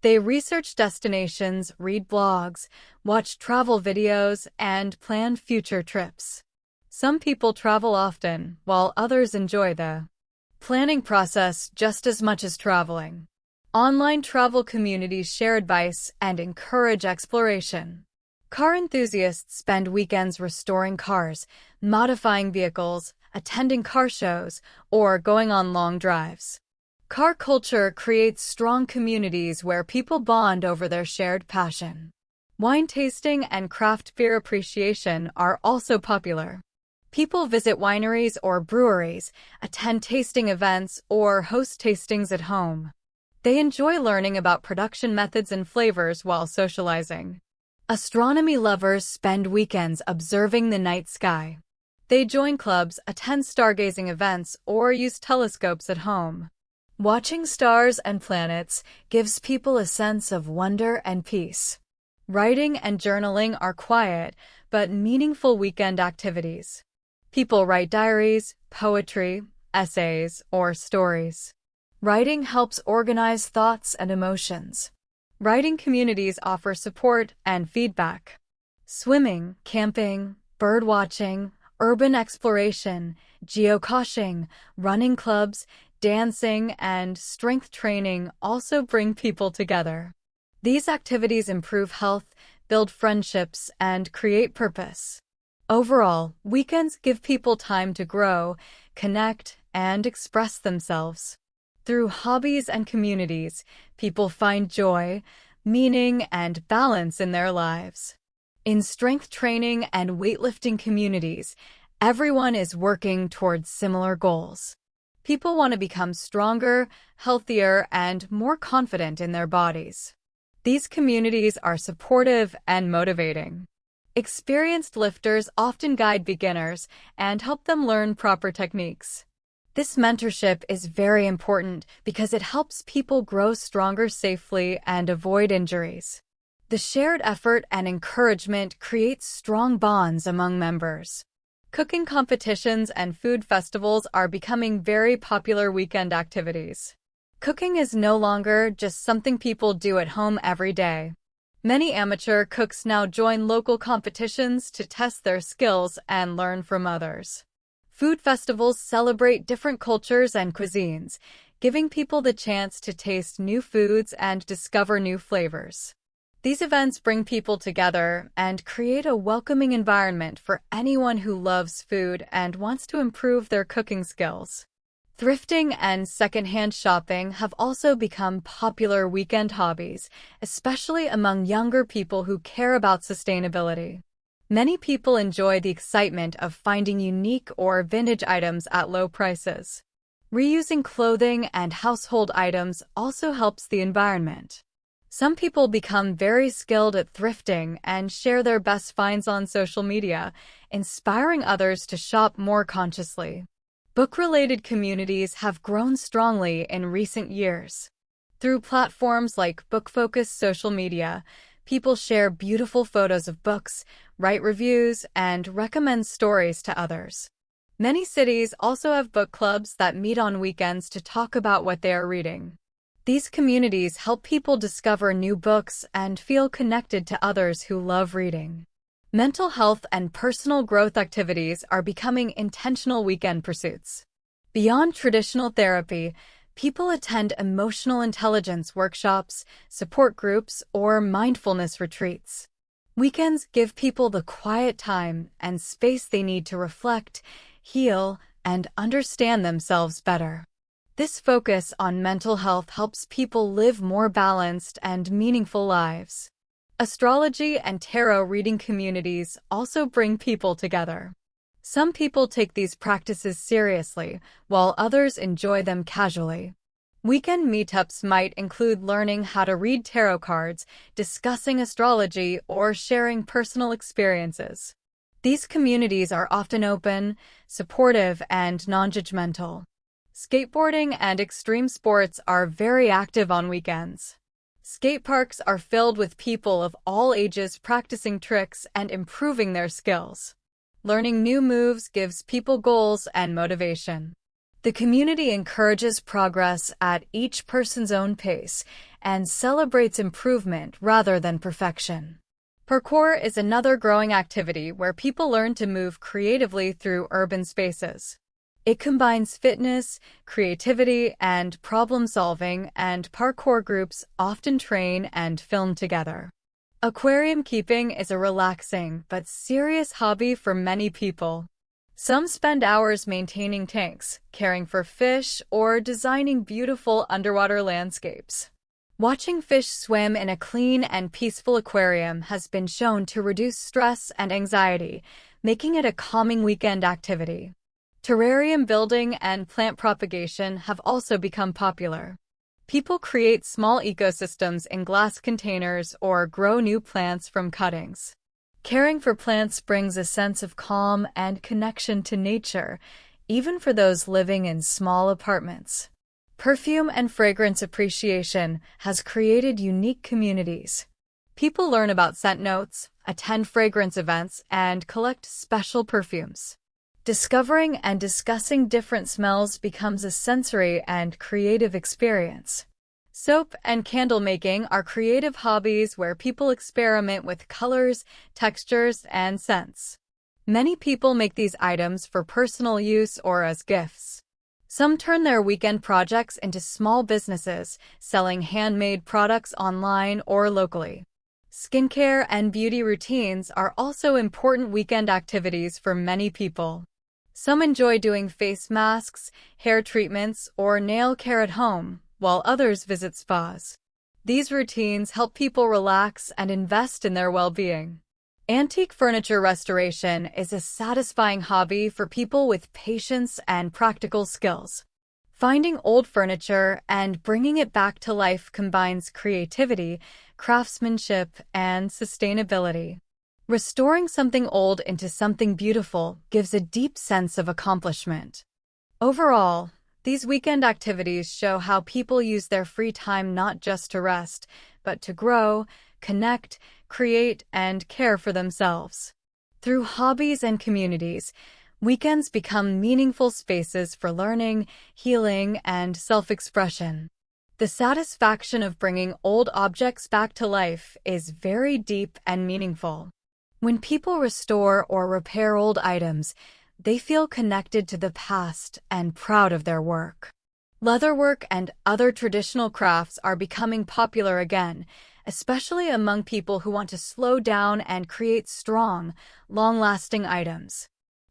They research destinations, read blogs, watch travel videos, and plan future trips. Some people travel often, while others enjoy the planning process just as much as traveling. Online travel communities share advice and encourage exploration. Car enthusiasts spend weekends restoring cars, modifying vehicles, attending car shows, or going on long drives. Car culture creates strong communities where people bond over their shared passion. Wine tasting and craft beer appreciation are also popular. People visit wineries or breweries, attend tasting events, or host tastings at home. They enjoy learning about production methods and flavors while socializing. Astronomy lovers spend weekends observing the night sky. They join clubs, attend stargazing events, or use telescopes at home. Watching stars and planets gives people a sense of wonder and peace. Writing and journaling are quiet but meaningful weekend activities. People write diaries, poetry, essays, or stories. Writing helps organize thoughts and emotions. Writing communities offer support and feedback. Swimming, camping, birdwatching, urban exploration, geocaching, running clubs, dancing, and strength training also bring people together. These activities improve health, build friendships, and create purpose. Overall, weekends give people time to grow, connect, and express themselves. Through hobbies and communities, people find joy, meaning, and balance in their lives. In strength training and weightlifting communities, everyone is working towards similar goals. People want to become stronger, healthier, and more confident in their bodies. These communities are supportive and motivating. Experienced lifters often guide beginners and help them learn proper techniques. This mentorship is very important because it helps people grow stronger safely and avoid injuries. The shared effort and encouragement create strong bonds among members. Cooking competitions and food festivals are becoming very popular weekend activities. Cooking is no longer just something people do at home every day. Many amateur cooks now join local competitions to test their skills and learn from others. Food festivals celebrate different cultures and cuisines, giving people the chance to taste new foods and discover new flavors. These events bring people together and create a welcoming environment for anyone who loves food and wants to improve their cooking skills. Thrifting and secondhand shopping have also become popular weekend hobbies, especially among younger people who care about sustainability. Many people enjoy the excitement of finding unique or vintage items at low prices. Reusing clothing and household items also helps the environment. Some people become very skilled at thrifting and share their best finds on social media, inspiring others to shop more consciously. Book-related communities have grown strongly in recent years. Through platforms like book-focused social media, people share beautiful photos of books, write reviews, and recommend stories to others. Many cities also have book clubs that meet on weekends to talk about what they are reading. These communities help people discover new books and feel connected to others who love reading. Mental health and personal growth activities are becoming intentional weekend pursuits. Beyond traditional therapy, people attend emotional intelligence workshops, support groups, or mindfulness retreats. Weekends give people the quiet time and space they need to reflect, heal, and understand themselves better. This focus on mental health helps people live more balanced and meaningful lives. Astrology and tarot reading communities also bring people together. Some people take these practices seriously, while others enjoy them casually. Weekend meetups might include learning how to read tarot cards, discussing astrology, or sharing personal experiences. These communities are often open, supportive, and non-judgmental. Skateboarding and extreme sports are very active on weekends. Skate parks are filled with people of all ages practicing tricks and improving their skills. Learning new moves gives people goals and motivation. The community encourages progress at each person's own pace and celebrates improvement rather than perfection. Parkour is another growing activity where people learn to move creatively through urban spaces. It combines fitness, creativity, and problem-solving, and parkour groups often train and film together. Aquarium keeping is a relaxing but serious hobby for many people. Some spend hours maintaining tanks, caring for fish, or designing beautiful underwater landscapes. Watching fish swim in a clean and peaceful aquarium has been shown to reduce stress and anxiety, making it a calming weekend activity. Terrarium building and plant propagation have also become popular. People create small ecosystems in glass containers or grow new plants from cuttings. Caring for plants brings a sense of calm and connection to nature, even for those living in small apartments. Perfume and fragrance appreciation has created unique communities. People learn about scent notes, attend fragrance events, and collect special perfumes. Discovering and discussing different smells becomes a sensory and creative experience. Soap and candle making are creative hobbies where people experiment with colors, textures, and scents. Many people make these items for personal use or as gifts. Some turn their weekend projects into small businesses, selling handmade products online or locally. Skincare and beauty routines are also important weekend activities for many people. Some enjoy doing face masks, hair treatments, or nail care at home, while others visit spas. These routines help people relax and invest in their well-being. Antique furniture restoration is a satisfying hobby for people with patience and practical skills. Finding old furniture and bringing it back to life combines creativity, craftsmanship, and sustainability. Restoring something old into something beautiful gives a deep sense of accomplishment. Overall, these weekend activities show how people use their free time not just to rest, but to grow, connect, create, and care for themselves. Through hobbies and communities, weekends become meaningful spaces for learning, healing, and self-expression. The satisfaction of bringing old objects back to life is very deep and meaningful. When people restore or repair old items, they feel connected to the past and proud of their work. Leatherwork and other traditional crafts are becoming popular again, especially among people who want to slow down and create strong, long-lasting items.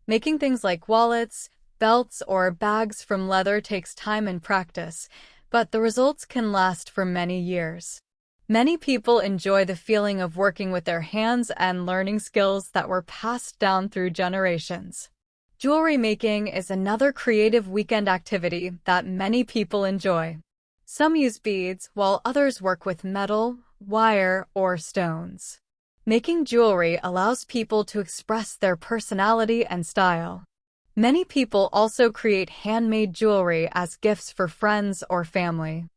Making things like wallets, belts, or bags from leather takes time and practice, but the results can last for many years. Many people enjoy the feeling of working with their hands and learning skills that were passed down through generations. Jewelry making is another creative weekend activity that many people enjoy. Some use beads, while others work with metal, wire, or stones. Making jewelry allows people to express their personality and style. Many people also create handmade jewelry as gifts for friends or family.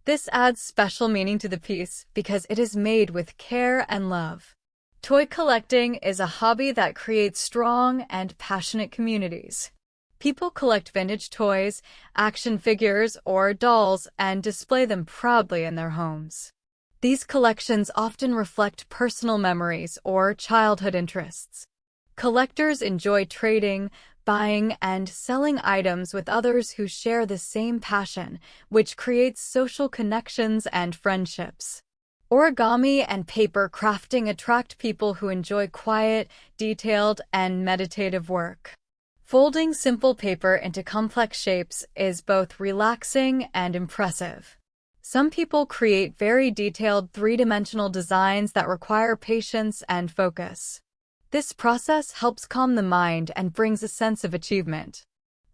This adds special meaning to the piece because it is made with care and love. Toy collecting is a hobby that creates strong and passionate communities. People collect vintage toys, action figures, or dolls and display them proudly in their homes. These collections often reflect personal memories or childhood interests. Collectors enjoy trading, buying, and selling items with others who share the same passion, which creates social connections and friendships. Origami and paper crafting attract people who enjoy quiet, detailed, and meditative work. Folding simple paper into complex shapes is both relaxing and impressive. Some people create very detailed three-dimensional designs that require patience and focus. This process helps calm the mind and brings a sense of achievement.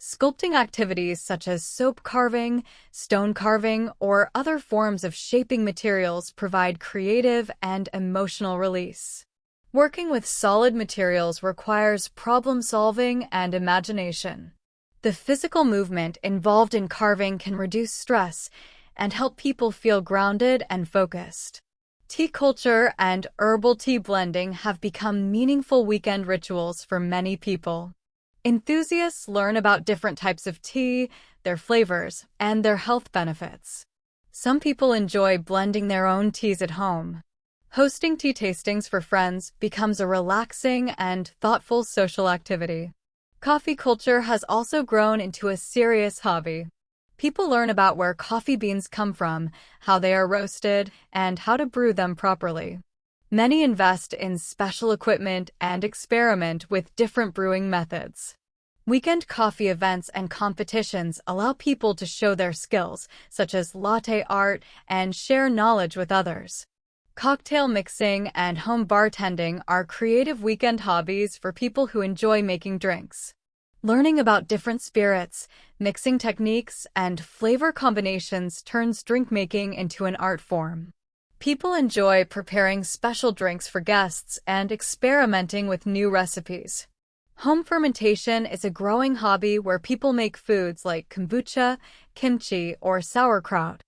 Sculpting activities such as soap carving, stone carving, or other forms of shaping materials provide creative and emotional release. Working with solid materials requires problem-solving and imagination. The physical movement involved in carving can reduce stress and help people feel grounded and focused. Tea culture and herbal tea blending have become meaningful weekend rituals for many people. Enthusiasts learn about different types of tea, their flavors, and their health benefits. Some people enjoy blending their own teas at home. Hosting tea tastings for friends becomes a relaxing and thoughtful social activity. Coffee culture has also grown into a serious hobby. People learn about where coffee beans come from, how they are roasted, and how to brew them properly. Many invest in special equipment and experiment with different brewing methods. Weekend coffee events and competitions allow people to show their skills, such as latte art, and share knowledge with others. Cocktail mixing and home bartending are creative weekend hobbies for people who enjoy making drinks. Learning about different spirits, mixing techniques, and flavor combinations turns drink making into an art form. People enjoy preparing special drinks for guests and experimenting with new recipes. Home fermentation is a growing hobby where people make foods like kombucha, kimchi, or sauerkraut.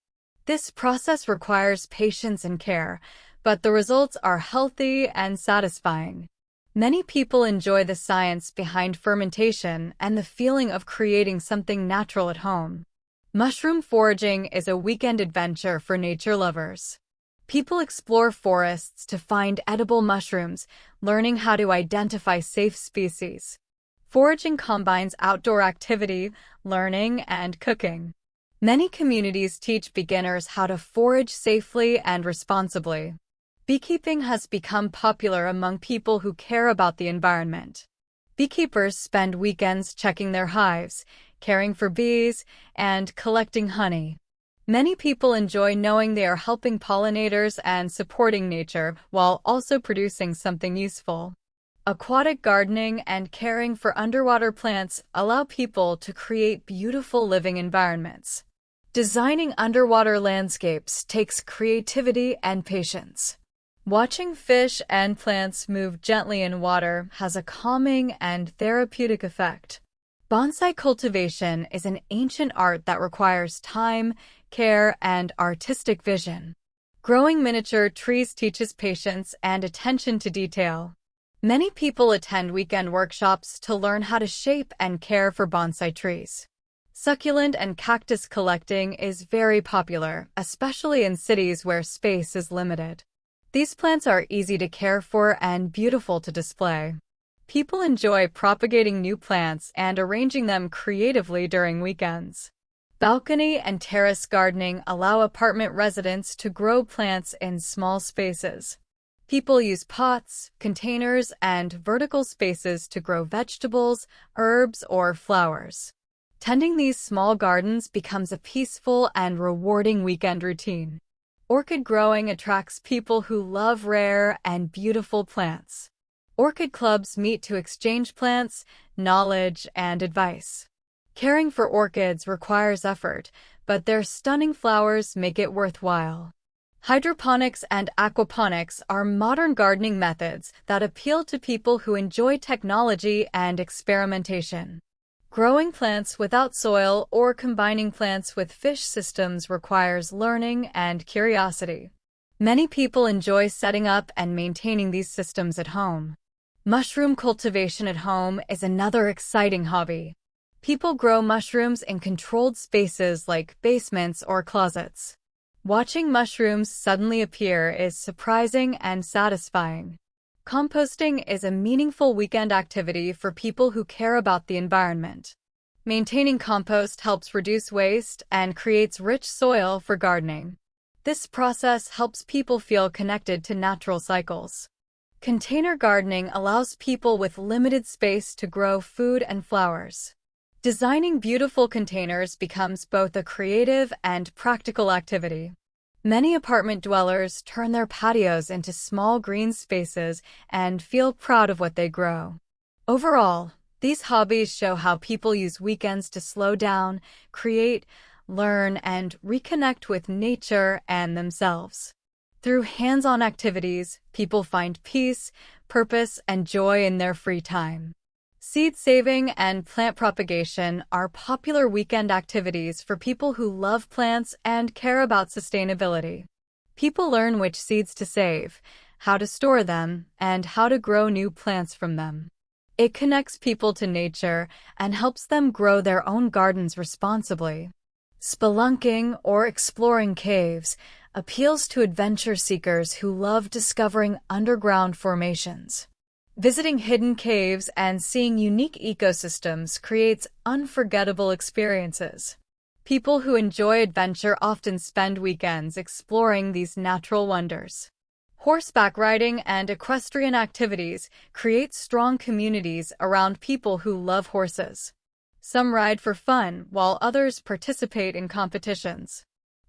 This process requires patience and care, but the results are healthy and satisfying. Many people enjoy the science behind fermentation and the feeling of creating something natural at home. Mushroom foraging is a weekend adventure for nature lovers. People explore forests to find edible mushrooms, learning how to identify safe species. Foraging combines outdoor activity, learning, and cooking. Many communities teach beginners how to forage safely and responsibly. Beekeeping has become popular among people who care about the environment. Beekeepers spend weekends checking their hives, caring for bees, and collecting honey. Many people enjoy knowing they are helping pollinators and supporting nature while also producing something useful. Aquatic gardening and caring for underwater plants allow people to create beautiful living environments. Designing underwater landscapes takes creativity and patience. Watching fish and plants move gently in water has a calming and therapeutic effect. Bonsai cultivation is an ancient art that requires time, care, and artistic vision. Growing miniature trees teaches patience and attention to detail. Many people attend weekend workshops to learn how to shape and care for bonsai trees. Succulent and cactus collecting is very popular, especially in cities where space is limited. These plants are easy to care for and beautiful to display. People enjoy propagating new plants and arranging them creatively during weekends. Balcony and terrace gardening allow apartment residents to grow plants in small spaces. People use pots, containers, and vertical spaces to grow vegetables, herbs, or flowers. Tending these small gardens becomes a peaceful and rewarding weekend routine. Orchid growing attracts people who love rare and beautiful plants. Orchid clubs meet to exchange plants, knowledge, and advice. Caring for orchids requires effort, but their stunning flowers make it worthwhile. Hydroponics and aquaponics are modern gardening methods that appeal to people who enjoy technology and experimentation. Growing plants without soil or combining plants with fish systems requires learning and curiosity. Many people enjoy setting up and maintaining these systems at home. Mushroom cultivation at home is another exciting hobby. People grow mushrooms in controlled spaces like basements or closets. Watching mushrooms suddenly appear is surprising and satisfying. Composting is a meaningful weekend activity for people who care about the environment. Maintaining compost helps reduce waste and creates rich soil for gardening. This process helps people feel connected to natural cycles. Container gardening allows people with limited space to grow food and flowers. Designing beautiful containers becomes both a creative and practical activity. Many apartment dwellers turn their patios into small green spaces and feel proud of what they grow. Overall, these hobbies show how people use weekends to slow down, create, learn, and reconnect with nature and themselves. Through hands-on activities, people find peace, purpose, and joy in their free time. Seed saving and plant propagation are popular weekend activities for people who love plants and care about sustainability. People learn which seeds to save, how to store them, and how to grow new plants from them. It connects people to nature and helps them grow their own gardens responsibly. Spelunking or exploring caves appeals to adventure seekers who love discovering underground formations. Visiting hidden caves and seeing unique ecosystems creates unforgettable experiences. People who enjoy adventure often spend weekends exploring these natural wonders. Horseback riding and equestrian activities create strong communities around people who love horses. Some ride for fun, while others participate in competitions.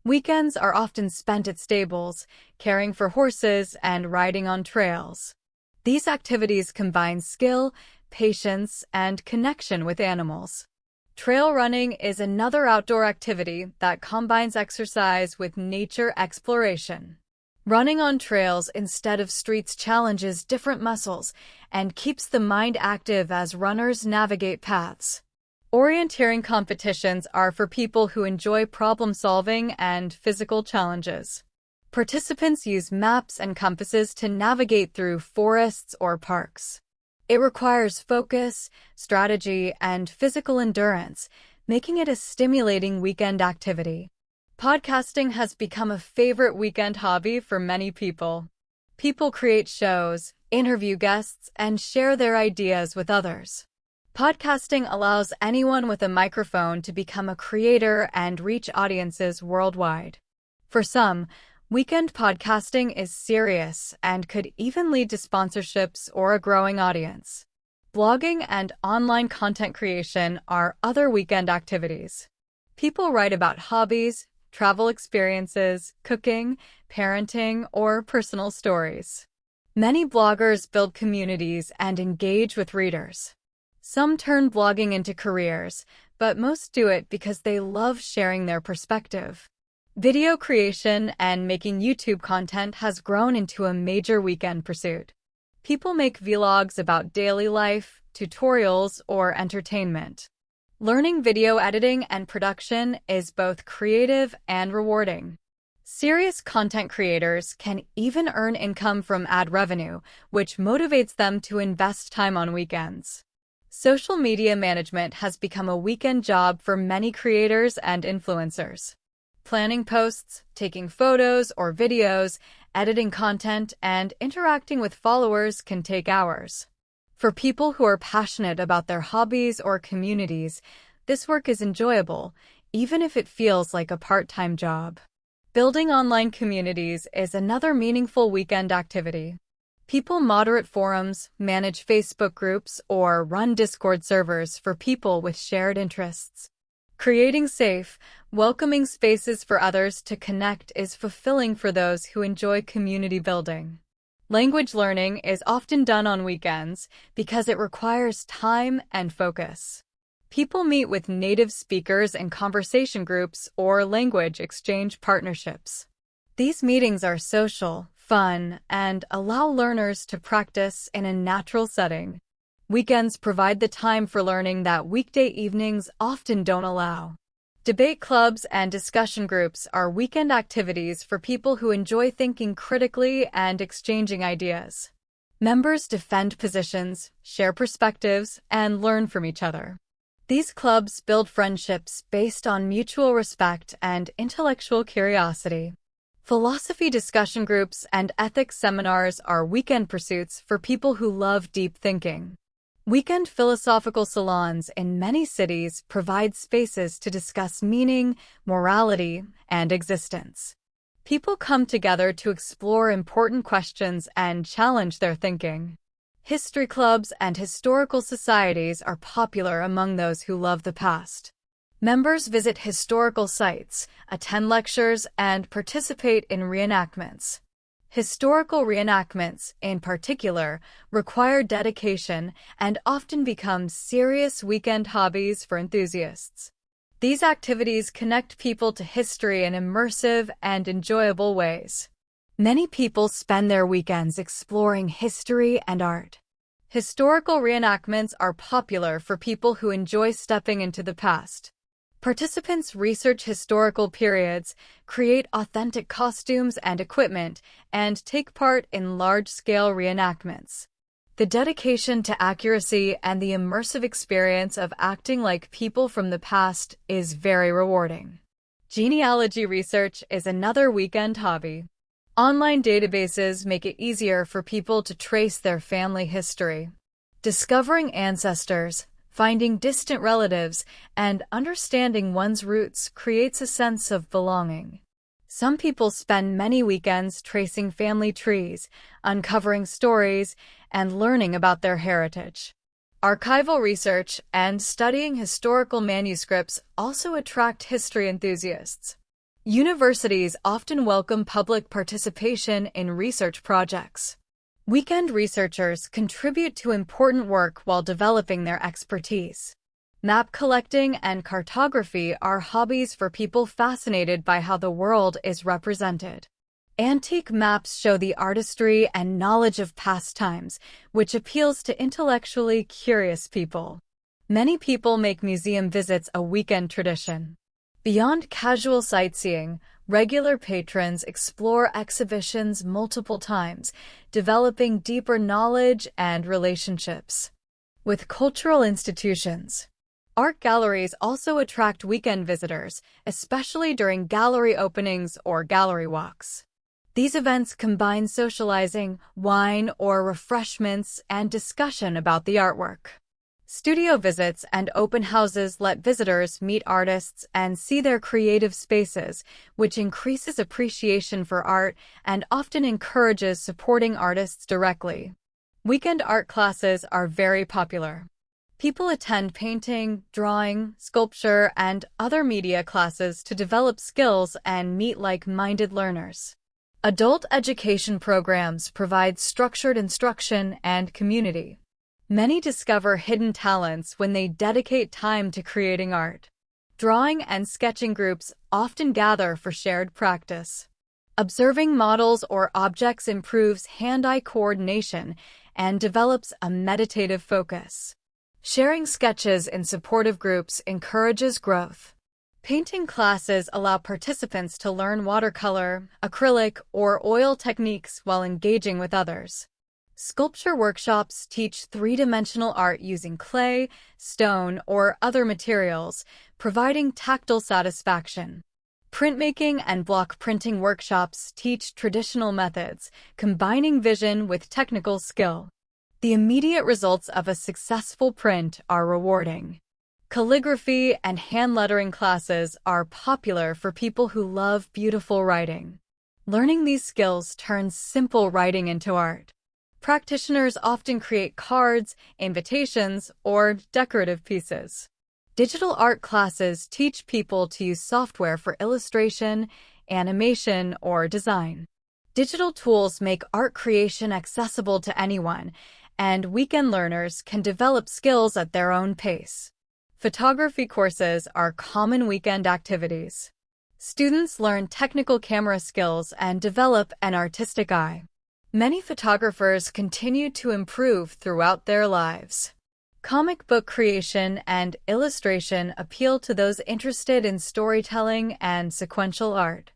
Weekends are often spent at stables, caring for horses and riding on trails. These activities combine skill, patience, and connection with animals. Trail running is another outdoor activity that combines exercise with nature exploration. Running on trails instead of streets challenges different muscles and keeps the mind active as runners navigate paths. Orienteering competitions are for people who enjoy problem-solving and physical challenges. Participants use maps and compasses to navigate through forests or parks. It requires focus, strategy, and physical endurance, making it a stimulating weekend activity. Podcasting has become a favorite weekend hobby for many people. People create shows, interview guests, and share their ideas with others. Podcasting allows anyone with a microphone to become a creator and reach audiences worldwide. For some, weekend podcasting is serious and could even lead to sponsorships or a growing audience. Blogging and online content creation are other weekend activities. People write about hobbies, travel experiences, cooking, parenting, or personal stories. Many bloggers build communities and engage with readers. Some turn blogging into careers, but most do it because they love sharing their perspective. Video creation and making YouTube content has grown into a major weekend pursuit. People make vlogs about daily life, tutorials, or entertainment. Learning video editing and production is both creative and rewarding. Serious content creators can even earn income from ad revenue, which motivates them to invest time on weekends. Social media management has become a weekend job for many creators and influencers. Planning posts, taking photos or videos, editing content, and interacting with followers can take hours. For people who are passionate about their hobbies or communities, this work is enjoyable, even if it feels like a part-time job. Building online communities is another meaningful weekend activity. People moderate forums, manage Facebook groups, or run Discord servers for people with shared interests. Creating safe, welcoming spaces for others to connect is fulfilling for those who enjoy community building. Language learning is often done on weekends because it requires time and focus. People meet with native speakers in conversation groups or language exchange partnerships. These meetings are social, fun, and allow learners to practice in a natural setting. Weekends provide the time for learning that weekday evenings often don't allow. Debate clubs and discussion groups are weekend activities for people who enjoy thinking critically and exchanging ideas. Members defend positions, share perspectives, and learn from each other. These clubs build friendships based on mutual respect and intellectual curiosity. Philosophy discussion groups and ethics seminars are weekend pursuits for people who love deep thinking. Weekend philosophical salons in many cities provide spaces to discuss meaning, morality, and existence. People come together to explore important questions and challenge their thinking. History clubs and historical societies are popular among those who love the past. Members visit historical sites, attend lectures, and participate in reenactments. Historical reenactments, in particular, require dedication and often become serious weekend hobbies for enthusiasts. These activities connect people to history in immersive and enjoyable ways. Many people spend their weekends exploring history and art. Historical reenactments are popular for people who enjoy stepping into the past. Participants research historical periods, create authentic costumes and equipment, and take part in large-scale reenactments. The dedication to accuracy and the immersive experience of acting like people from the past is very rewarding. Genealogy research is another weekend hobby. Online databases make it easier for people to trace their family history. Discovering ancestors, finding distant relatives, and understanding one's roots creates a sense of belonging. Some people spend many weekends tracing family trees, uncovering stories, and learning about their heritage. Archival research and studying historical manuscripts also attract history enthusiasts. Universities often welcome public participation in research projects. Weekend researchers contribute to important work while developing their expertise. Map collecting and cartography are hobbies for people fascinated by how the world is represented. Antique maps show the artistry and knowledge of past times, which appeals to intellectually curious people. Many people make museum visits a weekend tradition. Beyond casual sightseeing, regular patrons explore exhibitions multiple times, developing deeper knowledge and relationships. With cultural institutions, art galleries also attract weekend visitors, especially during gallery openings or gallery walks. These events combine socializing, wine or refreshments, and discussion about the artwork. Studio visits and open houses let visitors meet artists and see their creative spaces, which increases appreciation for art and often encourages supporting artists directly. Weekend art classes are very popular. People attend painting, drawing, sculpture, and other media classes to develop skills and meet like-minded learners. Adult education programs provide structured instruction and community. Many discover hidden talents when they dedicate time to creating art. Drawing and sketching groups often gather for shared practice. Observing models or objects improves hand-eye coordination and develops a meditative focus. Sharing sketches in supportive groups encourages growth. Painting classes allow participants to learn watercolor, acrylic, or oil techniques while engaging with others. Sculpture workshops teach three-dimensional art using clay, stone, or other materials, providing tactile satisfaction. Printmaking and block printing workshops teach traditional methods, combining vision with technical skill. The immediate results of a successful print are rewarding. Calligraphy and hand lettering classes are popular for people who love beautiful writing. Learning these skills turns simple writing into art. Practitioners often create cards, invitations, or decorative pieces. Digital art classes teach people to use software for illustration, animation, or design. Digital tools make art creation accessible to anyone, and weekend learners can develop skills at their own pace. Photography courses are common weekend activities. Students learn technical camera skills and develop an artistic eye. Many photographers continue to improve throughout their lives. Comic book creation and illustration appeal to those interested in storytelling and sequential art.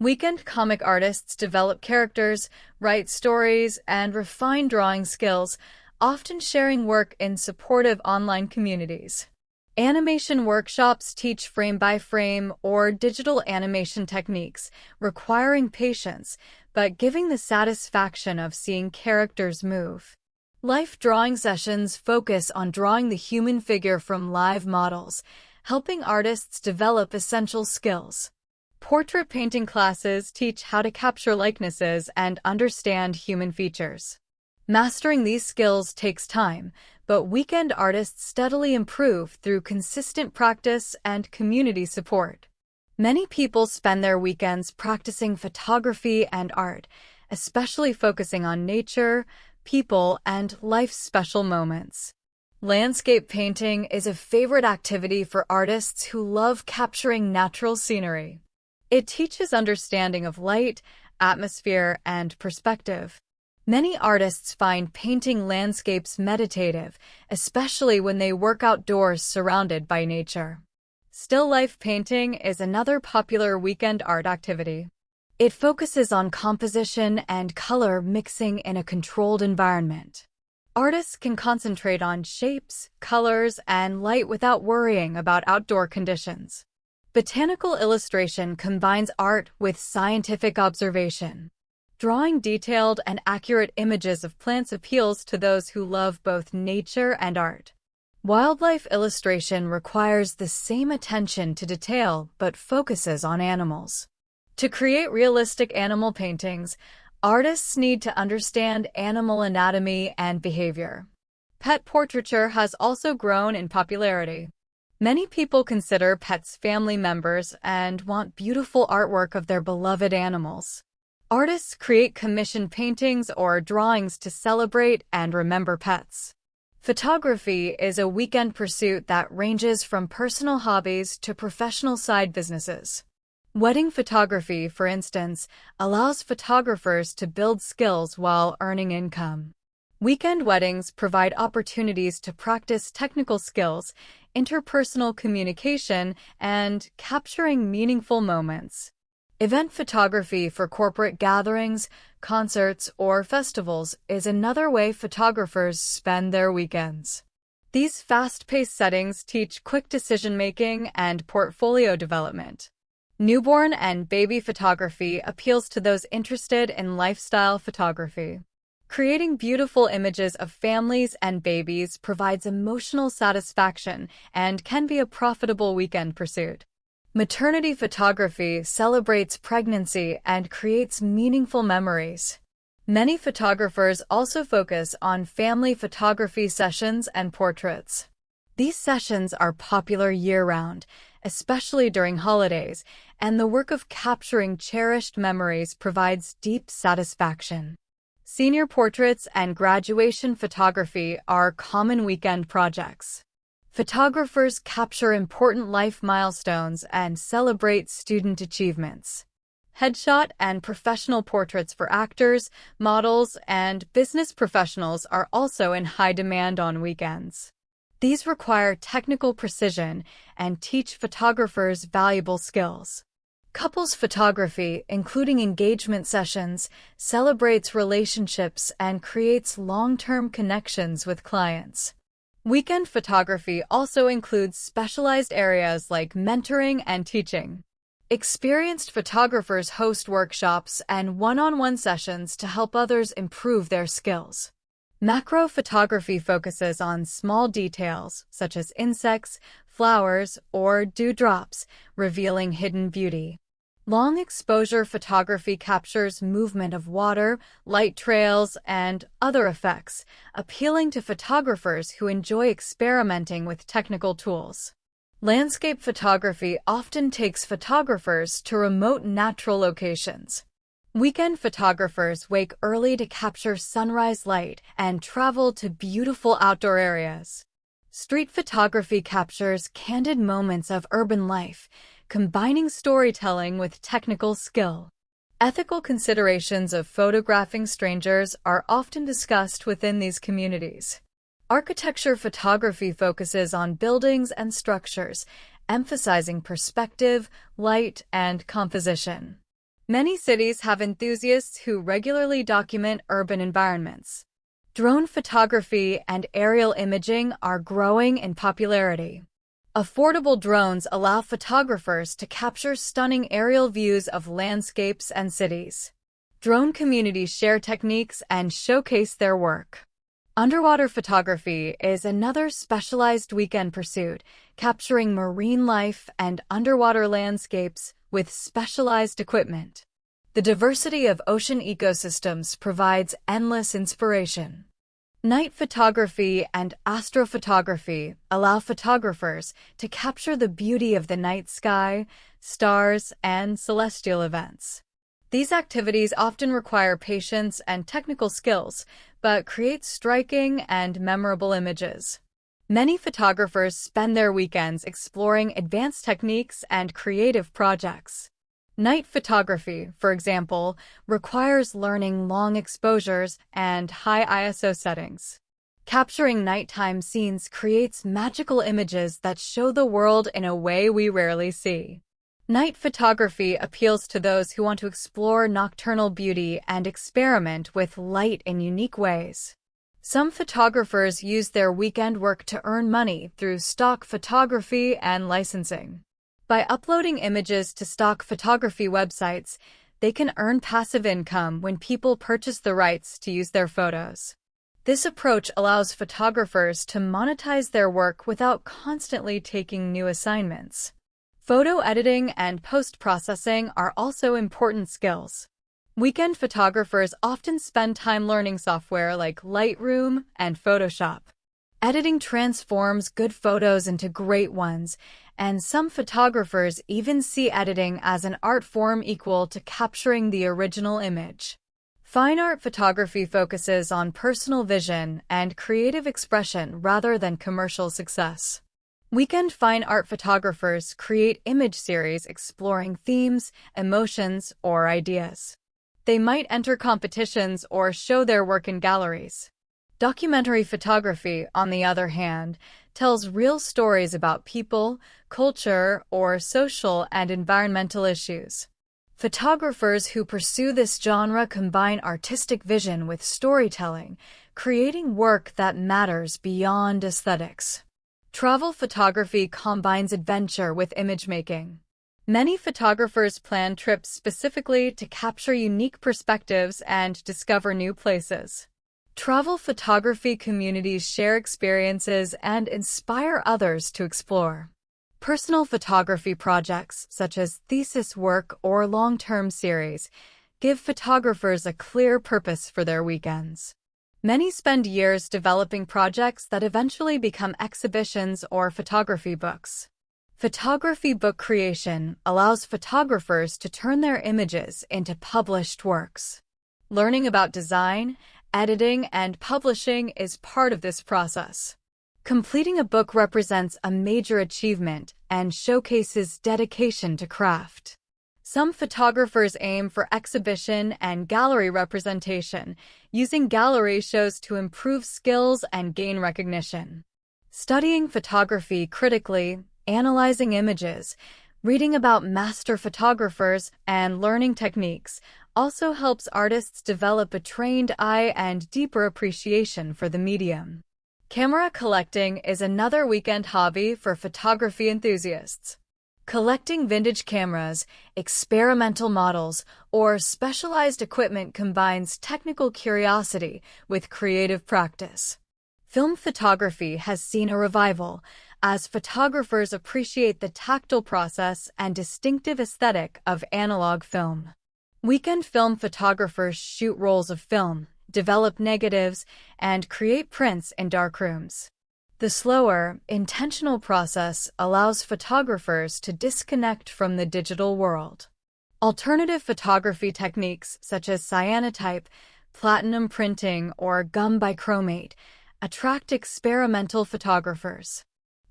Weekend comic artists develop characters, write stories, and refine drawing skills, often sharing work in supportive online communities. Animation workshops teach frame-by-frame or digital animation techniques, requiring patience, but giving the satisfaction of seeing characters move. Life drawing sessions focus on drawing the human figure from live models, helping artists develop essential skills. Portrait painting classes teach how to capture likenesses and understand human features. Mastering these skills takes time, but weekend artists steadily improve through consistent practice and community support. Many people spend their weekends practicing photography and art, especially focusing on nature, people, and life's special moments. Landscape painting is a favorite activity for artists who love capturing natural scenery. It teaches understanding of light, atmosphere, and perspective. Many artists find painting landscapes meditative, especially when they work outdoors surrounded by nature. Still life painting is another popular weekend art activity. It focuses on composition and color mixing in a controlled environment. Artists can concentrate on shapes, colors, and light without worrying about outdoor conditions. Botanical illustration combines art with scientific observation. Drawing detailed and accurate images of plants appeals to those who love both nature and art. Wildlife illustration requires the same attention to detail but focuses on animals. To create realistic animal paintings, artists need to understand animal anatomy and behavior. Pet portraiture has also grown in popularity. Many people consider pets family members and want beautiful artwork of their beloved animals. Artists create commissioned paintings or drawings to celebrate and remember pets. Photography is a weekend pursuit that ranges from personal hobbies to professional side businesses. Wedding photography, for instance, allows photographers to build skills while earning income. Weekend weddings provide opportunities to practice technical skills, interpersonal communication, and capturing meaningful moments. Event photography for corporate gatherings, concerts, or festivals is another way photographers spend their weekends. These fast-paced settings teach quick decision-making and portfolio development. Newborn and baby photography appeals to those interested in lifestyle photography. Creating beautiful images of families and babies provides emotional satisfaction and can be a profitable weekend pursuit. Maternity photography celebrates pregnancy and creates meaningful memories. Many photographers also focus on family photography sessions and portraits. These sessions are popular year-round, especially during holidays, and the work of capturing cherished memories provides deep satisfaction. Senior portraits and graduation photography are common weekend projects. Photographers capture important life milestones and celebrate student achievements. Headshot and professional portraits for actors, models, and business professionals are also in high demand on weekends. These require technical precision and teach photographers valuable skills. Couples photography, including engagement sessions, celebrates relationships and creates long-term connections with clients. Weekend photography also includes specialized areas like mentoring and teaching. Experienced photographers host workshops and one-on-one sessions to help others improve their skills. Macro photography focuses on small details, such as insects, flowers, or dewdrops, revealing hidden beauty. Long exposure photography captures movement of water, light trails, and other effects, appealing to photographers who enjoy experimenting with technical tools. Landscape photography often takes photographers to remote natural locations. Weekend photographers wake early to capture sunrise light and travel to beautiful outdoor areas. Street photography captures candid moments of urban life, combining storytelling with technical skill. Ethical considerations of photographing strangers are often discussed within these communities. Architecture photography focuses on buildings and structures, emphasizing perspective, light, and composition. Many cities have enthusiasts who regularly document urban environments. Drone photography and aerial imaging are growing in popularity. Affordable drones allow photographers to capture stunning aerial views of landscapes and cities. Drone communities share techniques and showcase their work. Underwater photography is another specialized weekend pursuit, capturing marine life and underwater landscapes with specialized equipment. The diversity of ocean ecosystems provides endless inspiration. Night photography and astrophotography allow photographers to capture the beauty of the night sky, stars, and celestial events. These activities often require patience and technical skills, but create striking and memorable images. Many photographers spend their weekends exploring advanced techniques and creative projects. Night photography, for example, requires learning long exposures and high ISO settings. Capturing nighttime scenes creates magical images that show the world in a way we rarely see. Night photography appeals to those who want to explore nocturnal beauty and experiment with light in unique ways. Some photographers use their weekend work to earn money through stock photography and licensing. By uploading images to stock photography websites, they can earn passive income when people purchase the rights to use their photos. This approach allows photographers to monetize their work without constantly taking new assignments. Photo editing and post-processing are also important skills. Weekend photographers often spend time learning software like Lightroom and Photoshop. Editing transforms good photos into great ones, and some photographers even see editing as an art form equal to capturing the original image. Fine art photography focuses on personal vision and creative expression rather than commercial success. Weekend fine art photographers create image series exploring themes, emotions, or ideas. They might enter competitions or show their work in galleries. Documentary photography, on the other hand, tells real stories about people, culture, or social and environmental issues. Photographers who pursue this genre combine artistic vision with storytelling, creating work that matters beyond aesthetics. Travel photography combines adventure with image making. Many photographers plan trips specifically to capture unique perspectives and discover new places. Travel photography communities share experiences and inspire others to explore. Personal photography projects, such as thesis work or long-term series, give photographers a clear purpose for their weekends. Many spend years developing projects that eventually become exhibitions or photography books. Photography book creation allows photographers to turn their images into published works. Learning about design, editing, and publishing is part of this process. Completing a book represents a major achievement and showcases dedication to craft. Some photographers aim for exhibition and gallery representation, using gallery shows to improve skills and gain recognition. Studying photography critically, analyzing images, reading about master photographers, and learning techniques also helps artists develop a trained eye and deeper appreciation for the medium. Camera collecting is another weekend hobby for photography enthusiasts. Collecting vintage cameras, experimental models, or specialized equipment combines technical curiosity with creative practice. Film photography has seen a revival as photographers appreciate the tactile process and distinctive aesthetic of analog film. Weekend film photographers shoot rolls of film, develop negatives, and create prints in darkrooms. The slower, intentional process allows photographers to disconnect from the digital world. Alternative photography techniques such as cyanotype, platinum printing, or gum bichromate attract experimental photographers.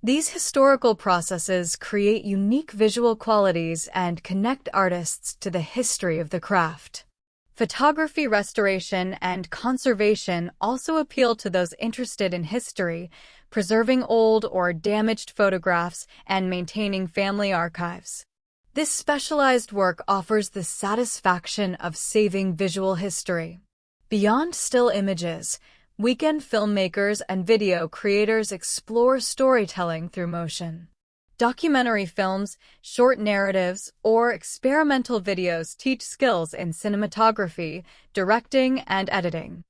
These historical processes create unique visual qualities and connect artists to the history of the craft. Photography restoration and conservation also appeal to those interested in history, preserving old or damaged photographs and maintaining family archives. This specialized work offers the satisfaction of saving visual history. Beyond still images, weekend filmmakers and video creators explore storytelling through motion. Documentary films, short narratives, or experimental videos teach skills in cinematography, directing, and editing.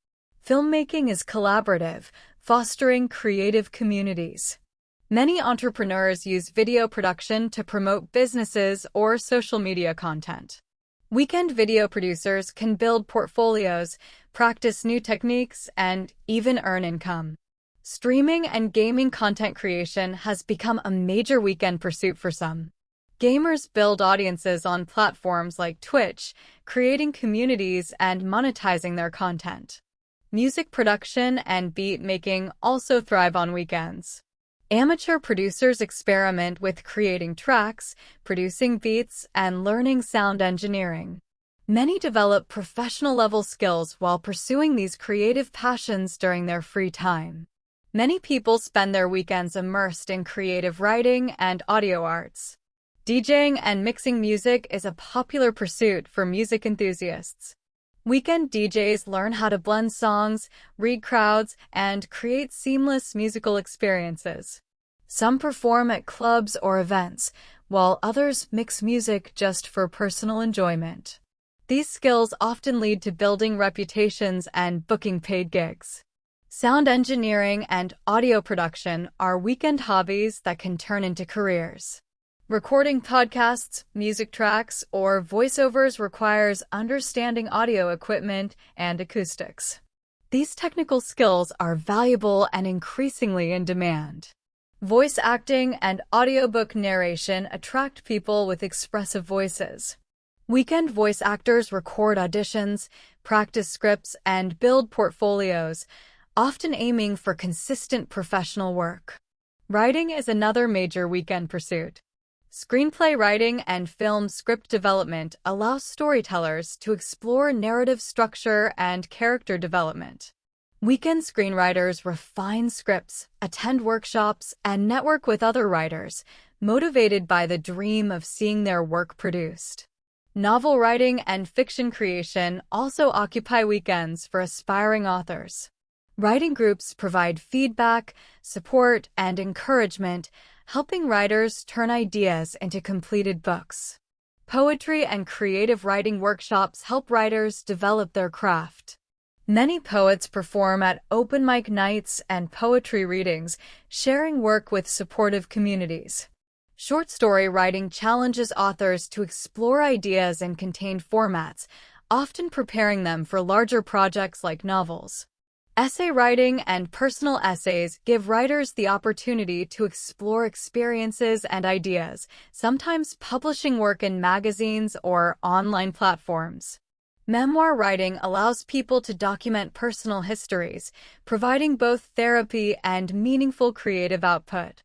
Filmmaking is collaborative, fostering creative communities. Many entrepreneurs use video production to promote businesses or social media content. Weekend video producers can build portfolios, practice new techniques, and even earn income. Streaming and gaming content creation has become a major weekend pursuit for some. Gamers build audiences on platforms like Twitch, creating communities and monetizing their content. Music production and beat making also thrive on weekends. Amateur producers experiment with creating tracks, producing beats, and learning sound engineering. Many develop professional-level skills while pursuing these creative passions during their free time. Many people spend their weekends immersed in creative writing and audio arts. DJing and mixing music is a popular pursuit for music enthusiasts. Weekend DJs learn how to blend songs, read crowds, and create seamless musical experiences. Some perform at clubs or events, while others mix music just for personal enjoyment. These skills often lead to building reputations and booking paid gigs. Sound engineering and audio production are weekend hobbies that can turn into careers. Recording podcasts, music tracks, or voiceovers requires understanding audio equipment and acoustics. These technical skills are valuable and increasingly in demand. Voice acting and audiobook narration attract people with expressive voices. Weekend voice actors record auditions, practice scripts, and build portfolios, often aiming for consistent professional work. Writing is another major weekend pursuit. Screenplay writing and film script development allow storytellers to explore narrative structure and character development. Weekend screenwriters refine scripts, attend workshops, and network with other writers, motivated by the dream of seeing their work produced. Novel writing and fiction creation also occupy weekends for aspiring authors. Writing groups provide feedback, support, and encouragement, helping writers turn ideas into completed books. Poetry and creative writing workshops help writers develop their craft. Many poets perform at open mic nights and poetry readings, sharing work with supportive communities. Short story writing challenges authors to explore ideas in contained formats, often preparing them for larger projects like novels. Essay writing and personal essays give writers the opportunity to explore experiences and ideas, sometimes publishing work in magazines or online platforms. Memoir writing allows people to document personal histories, providing both therapy and meaningful creative output.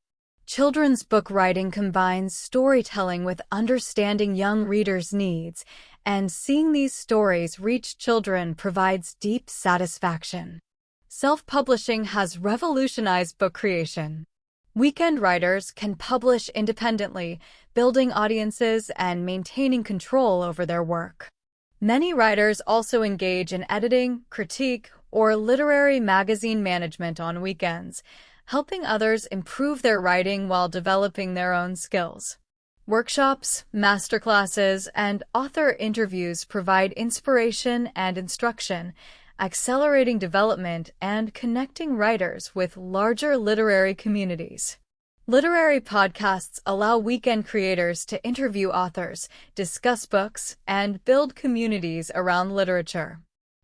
Children's book writing combines storytelling with understanding young readers' needs, and seeing these stories reach children provides deep satisfaction. Self-publishing has revolutionized book creation. Weekend writers can publish independently, building audiences and maintaining control over their work. Many writers also engage in editing, critique, or literary magazine management on weekends, helping others improve their writing while developing their own skills. Workshops, masterclasses, and author interviews provide inspiration and instruction, accelerating development and connecting writers with larger literary communities. Literary podcasts allow weekend creators to interview authors, discuss books, and build communities around literature.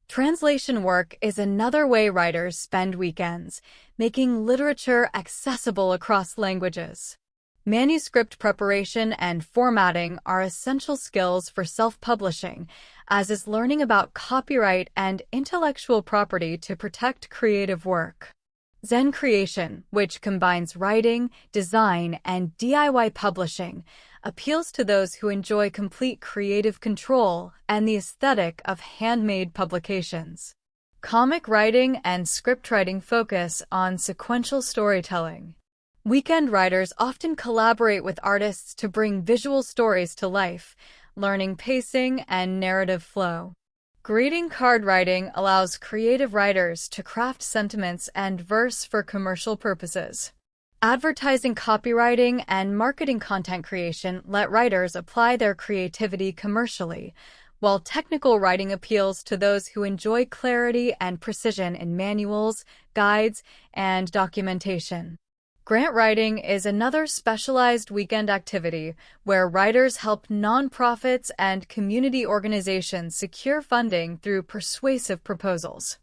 Translation work is another way writers spend weekends, making literature accessible across languages. Manuscript preparation and formatting are essential skills for self-publishing, as is learning about copyright and intellectual property to protect creative work. Zen creation, which combines writing, design, and DIY publishing, appeals to those who enjoy complete creative control and the aesthetic of handmade publications. Comic writing and script writing focus on sequential storytelling. Weekend writers often collaborate with artists to bring visual stories to life, learning pacing and narrative flow. Greeting card writing allows creative writers to craft sentiments and verse for commercial purposes. Advertising, copywriting, and marketing content creation let writers apply their creativity commercially, while technical writing appeals to those who enjoy clarity and precision in manuals, guides, and documentation. Grant writing is another specialized weekend activity where writers help nonprofits and community organizations secure funding through persuasive proposals.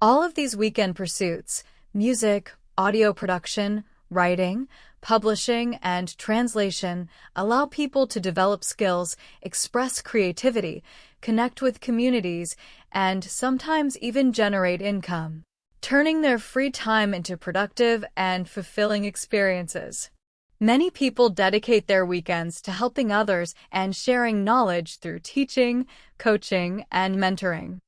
All of these weekend pursuits, music, audio production, writing, publishing, and translation, allow people to develop skills, express creativity, connect with communities, and sometimes even generate income, turning their free time into productive and fulfilling experiences. Many people dedicate their weekends to helping others and sharing knowledge through teaching, coaching, and mentoring.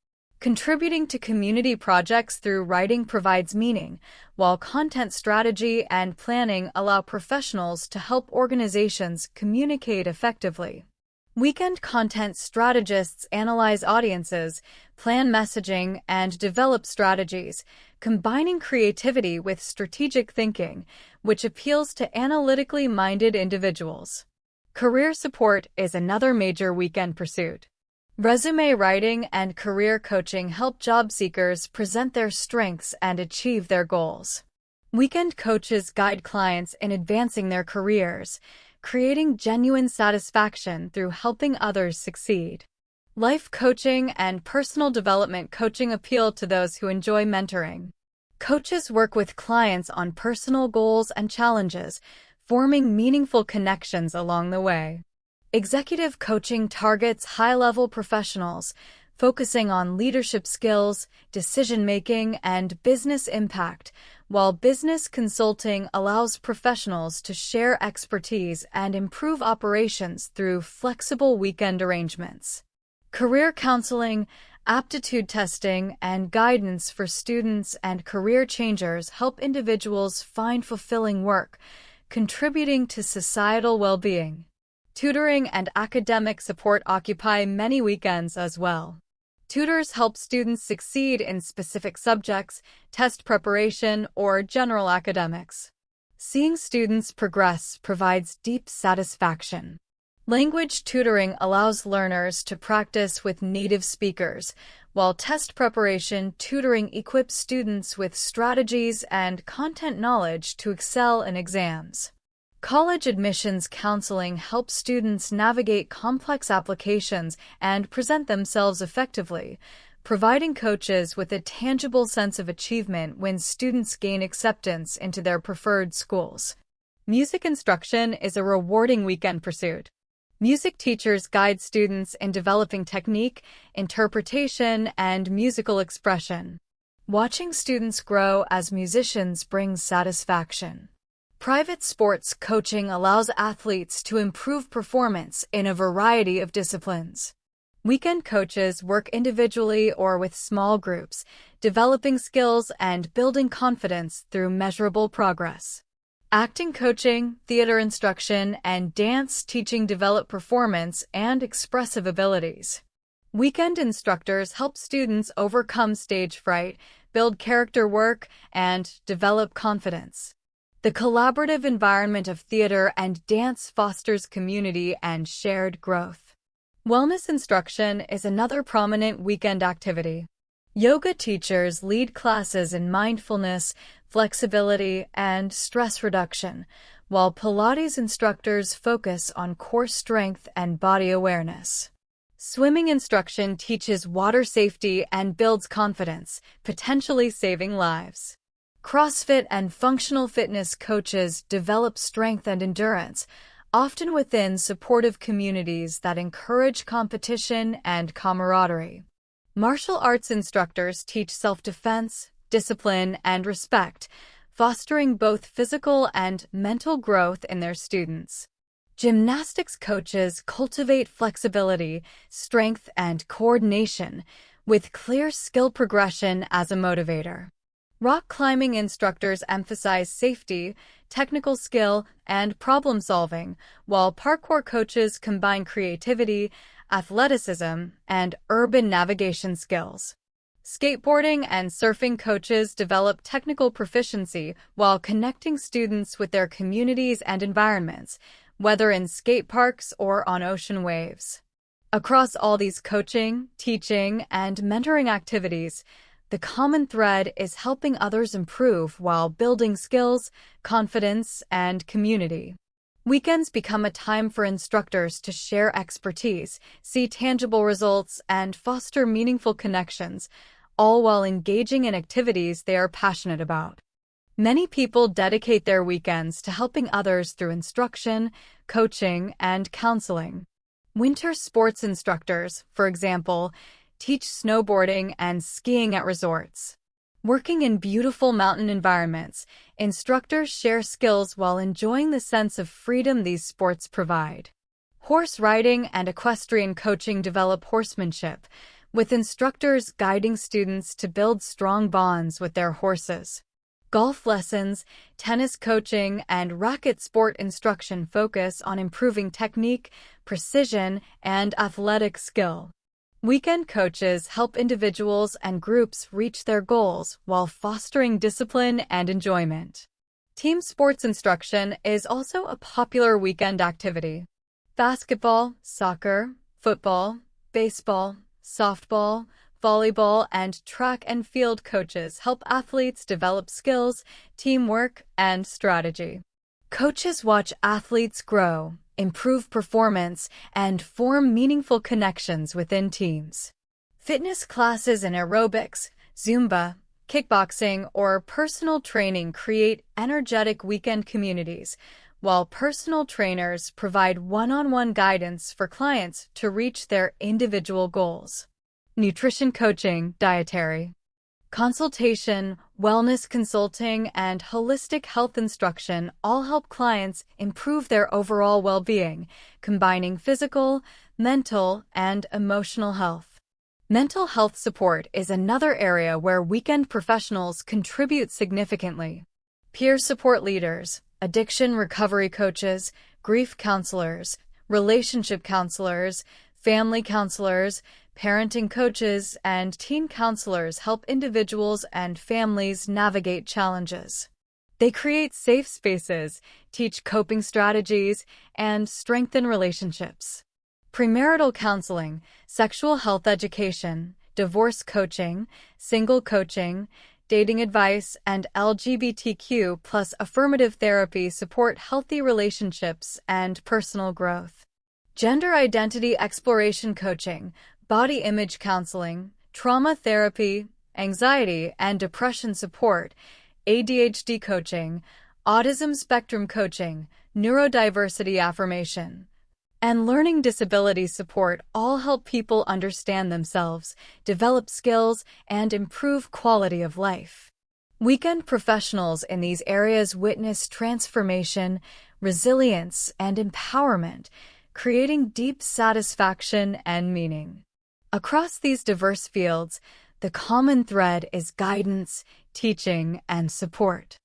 Contributing to community projects through writing provides meaning, while content strategy and planning allow professionals to help organizations communicate effectively. Weekend content strategists analyze audiences, plan messaging, and develop strategies, combining creativity with strategic thinking, which appeals to analytically minded individuals. Career support is another major weekend pursuit. Resume writing and career coaching help job seekers present their strengths and achieve their goals. Weekend coaches guide clients in advancing their careers, creating genuine satisfaction through helping others succeed. Life coaching and personal development coaching appeal to those who enjoy mentoring. Coaches work with clients on personal goals and challenges, forming meaningful connections along the way. Executive coaching targets high-level professionals, focusing on leadership skills, decision-making, and business impact, while business consulting allows professionals to share expertise and improve operations through flexible weekend arrangements. Career counseling, aptitude testing, and guidance for students and career changers help individuals find fulfilling work, contributing to societal well-being. Tutoring and academic support occupy many weekends as well. Tutors help students succeed in specific subjects, test preparation, or general academics. Seeing students progress provides deep satisfaction. Language tutoring allows learners to practice with native speakers, while test preparation tutoring equips students with strategies and content knowledge to excel in exams. College admissions counseling helps students navigate complex applications and present themselves effectively, providing coaches with a tangible sense of achievement when students gain acceptance into their preferred schools. Music instruction is a rewarding weekend pursuit. Music teachers guide students in developing technique, interpretation, and musical expression. Watching students grow as musicians brings satisfaction. Private sports coaching allows athletes to improve performance in a variety of disciplines. Weekend coaches work individually or with small groups, developing skills and building confidence through measurable progress. Acting coaching, theater instruction, and dance teaching develop performance and expressive abilities. Weekend instructors help students overcome stage fright, build character work, and develop confidence. The collaborative environment of theater and dance fosters community and shared growth. Wellness instruction is another prominent weekend activity. Yoga teachers lead classes in mindfulness, flexibility, and stress reduction, while Pilates instructors focus on core strength and body awareness. Swimming instruction teaches water safety and builds confidence, potentially saving lives. CrossFit and functional fitness coaches develop strength and endurance, often within supportive communities that encourage competition and camaraderie. Martial arts instructors teach self-defense, discipline, and respect, fostering both physical and mental growth in their students. Gymnastics coaches cultivate flexibility, strength, and coordination, with clear skill progression as a motivator. Rock climbing instructors emphasize safety, technical skill, and problem-solving, while parkour coaches combine creativity, athleticism, and urban navigation skills. Skateboarding and surfing coaches develop technical proficiency while connecting students with their communities and environments, whether in skate parks or on ocean waves. Across all these coaching, teaching, and mentoring activities, the common thread is helping others improve while building skills, confidence, and community. Weekends become a time for instructors to share expertise, see tangible results, and foster meaningful connections, all while engaging in activities they are passionate about. Many people dedicate their weekends to helping others through instruction, coaching, and counseling. Winter sports instructors, for example, teach snowboarding and skiing at resorts. Working in beautiful mountain environments, instructors share skills while enjoying the sense of freedom these sports provide. Horse riding and equestrian coaching develop horsemanship, with instructors guiding students to build strong bonds with their horses. Golf lessons, tennis coaching, and racket sport instruction focus on improving technique, precision, and athletic skill. Weekend coaches help individuals and groups reach their goals while fostering discipline and enjoyment. Team sports instruction is also a popular weekend activity. Basketball, soccer, football, baseball, softball, volleyball, and track and field coaches help athletes develop skills, teamwork, and strategy. Coaches watch athletes grow, improve performance, and form meaningful connections within teams. Fitness classes in aerobics, Zumba, kickboxing, or personal training create energetic weekend communities, while personal trainers provide one-on-one guidance for clients to reach their individual goals. Nutrition coaching, dietary consultation, wellness consulting, and holistic health instruction all help clients improve their overall well-being, combining physical, mental, and emotional health. Mental health support is another area where weekend professionals contribute significantly. Peer support leaders, addiction recovery coaches, grief counselors, relationship counselors, family counselors, parenting coaches, and teen counselors help individuals and families navigate challenges. They create safe spaces, teach coping strategies, and strengthen relationships. Premarital counseling, sexual health education, divorce coaching, single coaching, dating advice, and LGBTQ plus affirmative therapy support healthy relationships and personal growth. Gender identity exploration coaching, body image counseling, trauma therapy, anxiety and depression support, ADHD coaching, autism spectrum coaching, neurodiversity affirmation, and learning disability support all help people understand themselves, develop skills, and improve quality of life. Weekend professionals in these areas witness transformation, resilience, and empowerment, creating deep satisfaction and meaning. Across these diverse fields, the common thread is guidance, teaching, and support.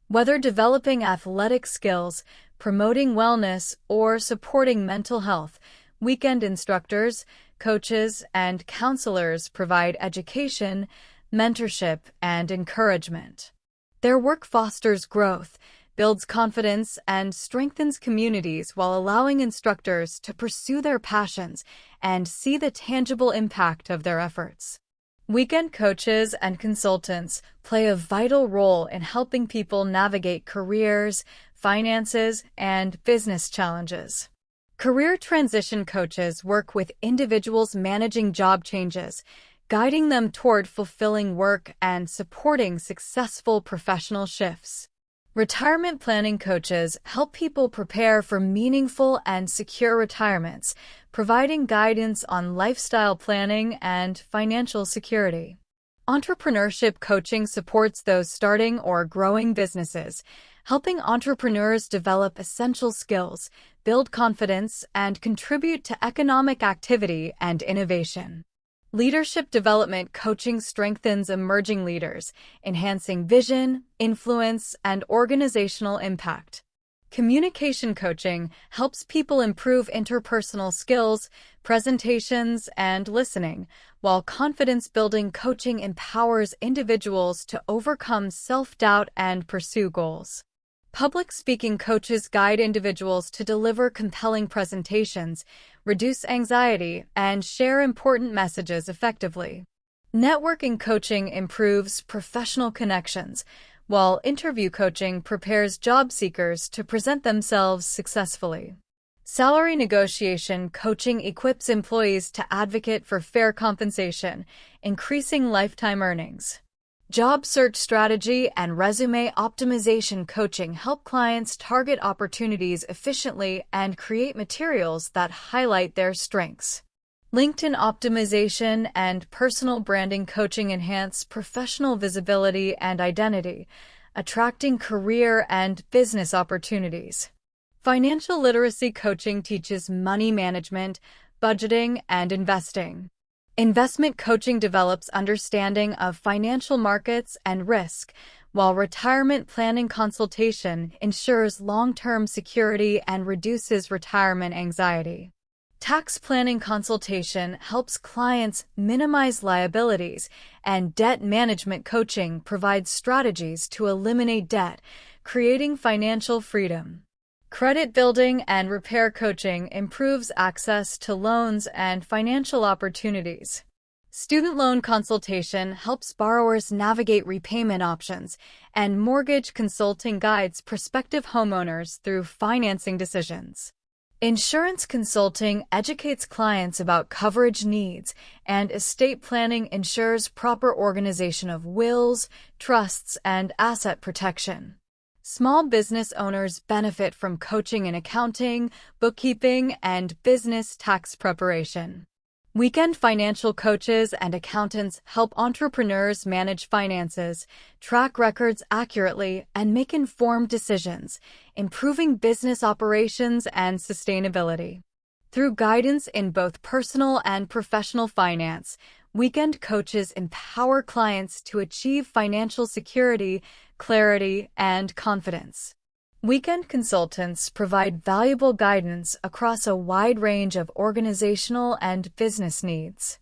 Whether developing athletic skills, promoting wellness, or supporting mental health, weekend instructors, coaches, and counselors provide education, mentorship, and encouragement. Their work fosters growth, builds confidence, and strengthens communities while allowing instructors to pursue their passions and see the tangible impact of their efforts. Weekend coaches and consultants play a vital role in helping people navigate careers, finances, and business challenges. Career transition coaches work with individuals managing job changes, guiding them toward fulfilling work and supporting successful professional shifts. Retirement planning coaches help people prepare for meaningful and secure retirements, providing guidance on lifestyle planning and financial security. Entrepreneurship coaching supports those starting or growing businesses, helping entrepreneurs develop essential skills, build confidence, and contribute to economic activity and innovation. Leadership development coaching strengthens emerging leaders, enhancing vision, influence, and organizational impact. Communication coaching helps people improve interpersonal skills, presentations, and listening, while confidence-building coaching empowers individuals to overcome self-doubt and pursue goals. Public speaking coaches guide individuals to deliver compelling presentations, reduce anxiety, and share important messages effectively. Networking coaching improves professional connections, while interview coaching prepares job seekers to present themselves successfully. Salary negotiation coaching equips employees to advocate for fair compensation, increasing lifetime earnings. Job search strategy and resume optimization coaching help clients target opportunities efficiently and create materials that highlight their strengths. LinkedIn optimization and personal branding coaching enhance professional visibility and identity, attracting career and business opportunities. Financial literacy coaching teaches money management, budgeting, and investing. Investment coaching develops understanding of financial markets and risk, while retirement planning consultation ensures long-term security and reduces retirement anxiety. Tax planning consultation helps clients minimize liabilities, and debt management coaching provides strategies to eliminate debt, creating financial freedom. Credit building and repair coaching improves access to loans and financial opportunities. Student loan consultation helps borrowers navigate repayment options, and mortgage consulting guides prospective homeowners through financing decisions. Insurance consulting educates clients about coverage needs, and estate planning ensures proper organization of wills, trusts, and asset protection. Small business owners benefit from coaching in accounting, bookkeeping, and business tax preparation. Weekend financial coaches and accountants help entrepreneurs manage finances, track records accurately, and make informed decisions, improving business operations and sustainability. Through guidance in both personal and professional finance, weekend coaches empower clients to achieve financial security, clarity, and confidence. Weekend consultants provide valuable guidance across a wide range of organizational and business needs.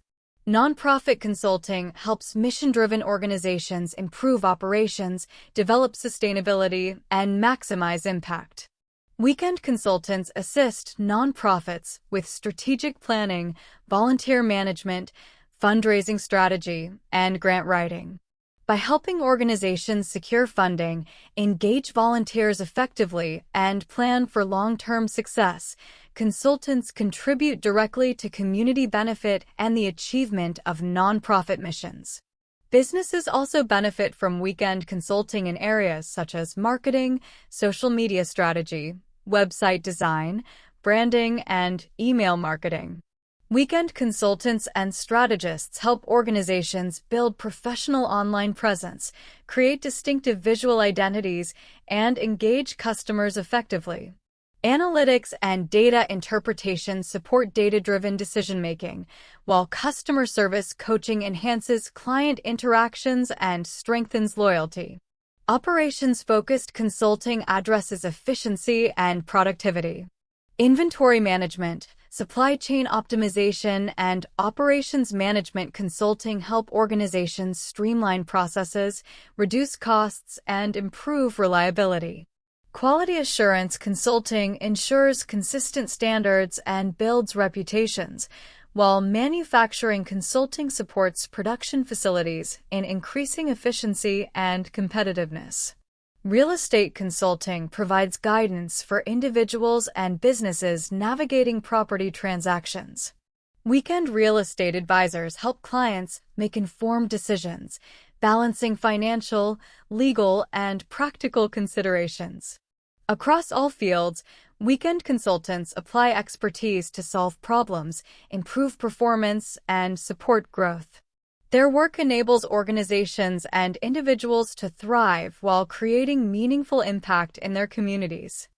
Nonprofit consulting helps mission-driven organizations improve operations, develop sustainability, and maximize impact. Weekend consultants assist nonprofits with strategic planning, volunteer management, fundraising strategy, and grant writing. By helping organizations secure funding, engage volunteers effectively, and plan for long-term success, consultants contribute directly to community benefit and the achievement of nonprofit missions. Businesses also benefit from weekend consulting in areas such as marketing, social media strategy, website design, branding, and email marketing. Weekend consultants and strategists help organizations build professional online presence, create distinctive visual identities, and engage customers effectively. Analytics and data interpretation support data-driven decision-making, while customer service coaching enhances client interactions and strengthens loyalty. Operations-focused consulting addresses efficiency and productivity. Inventory management, supply chain optimization, and operations management consulting help organizations streamline processes, reduce costs, and improve reliability. Quality assurance consulting ensures consistent standards and builds reputations, while manufacturing consulting supports production facilities in increasing efficiency and competitiveness. Real estate consulting provides guidance for individuals and businesses navigating property transactions. Weekend real estate advisors help clients make informed decisions, balancing financial, legal, and practical considerations. Across all fields, weekend consultants apply expertise to solve problems, improve performance, and support growth. Their work enables organizations and individuals to thrive while creating meaningful impact in their communities.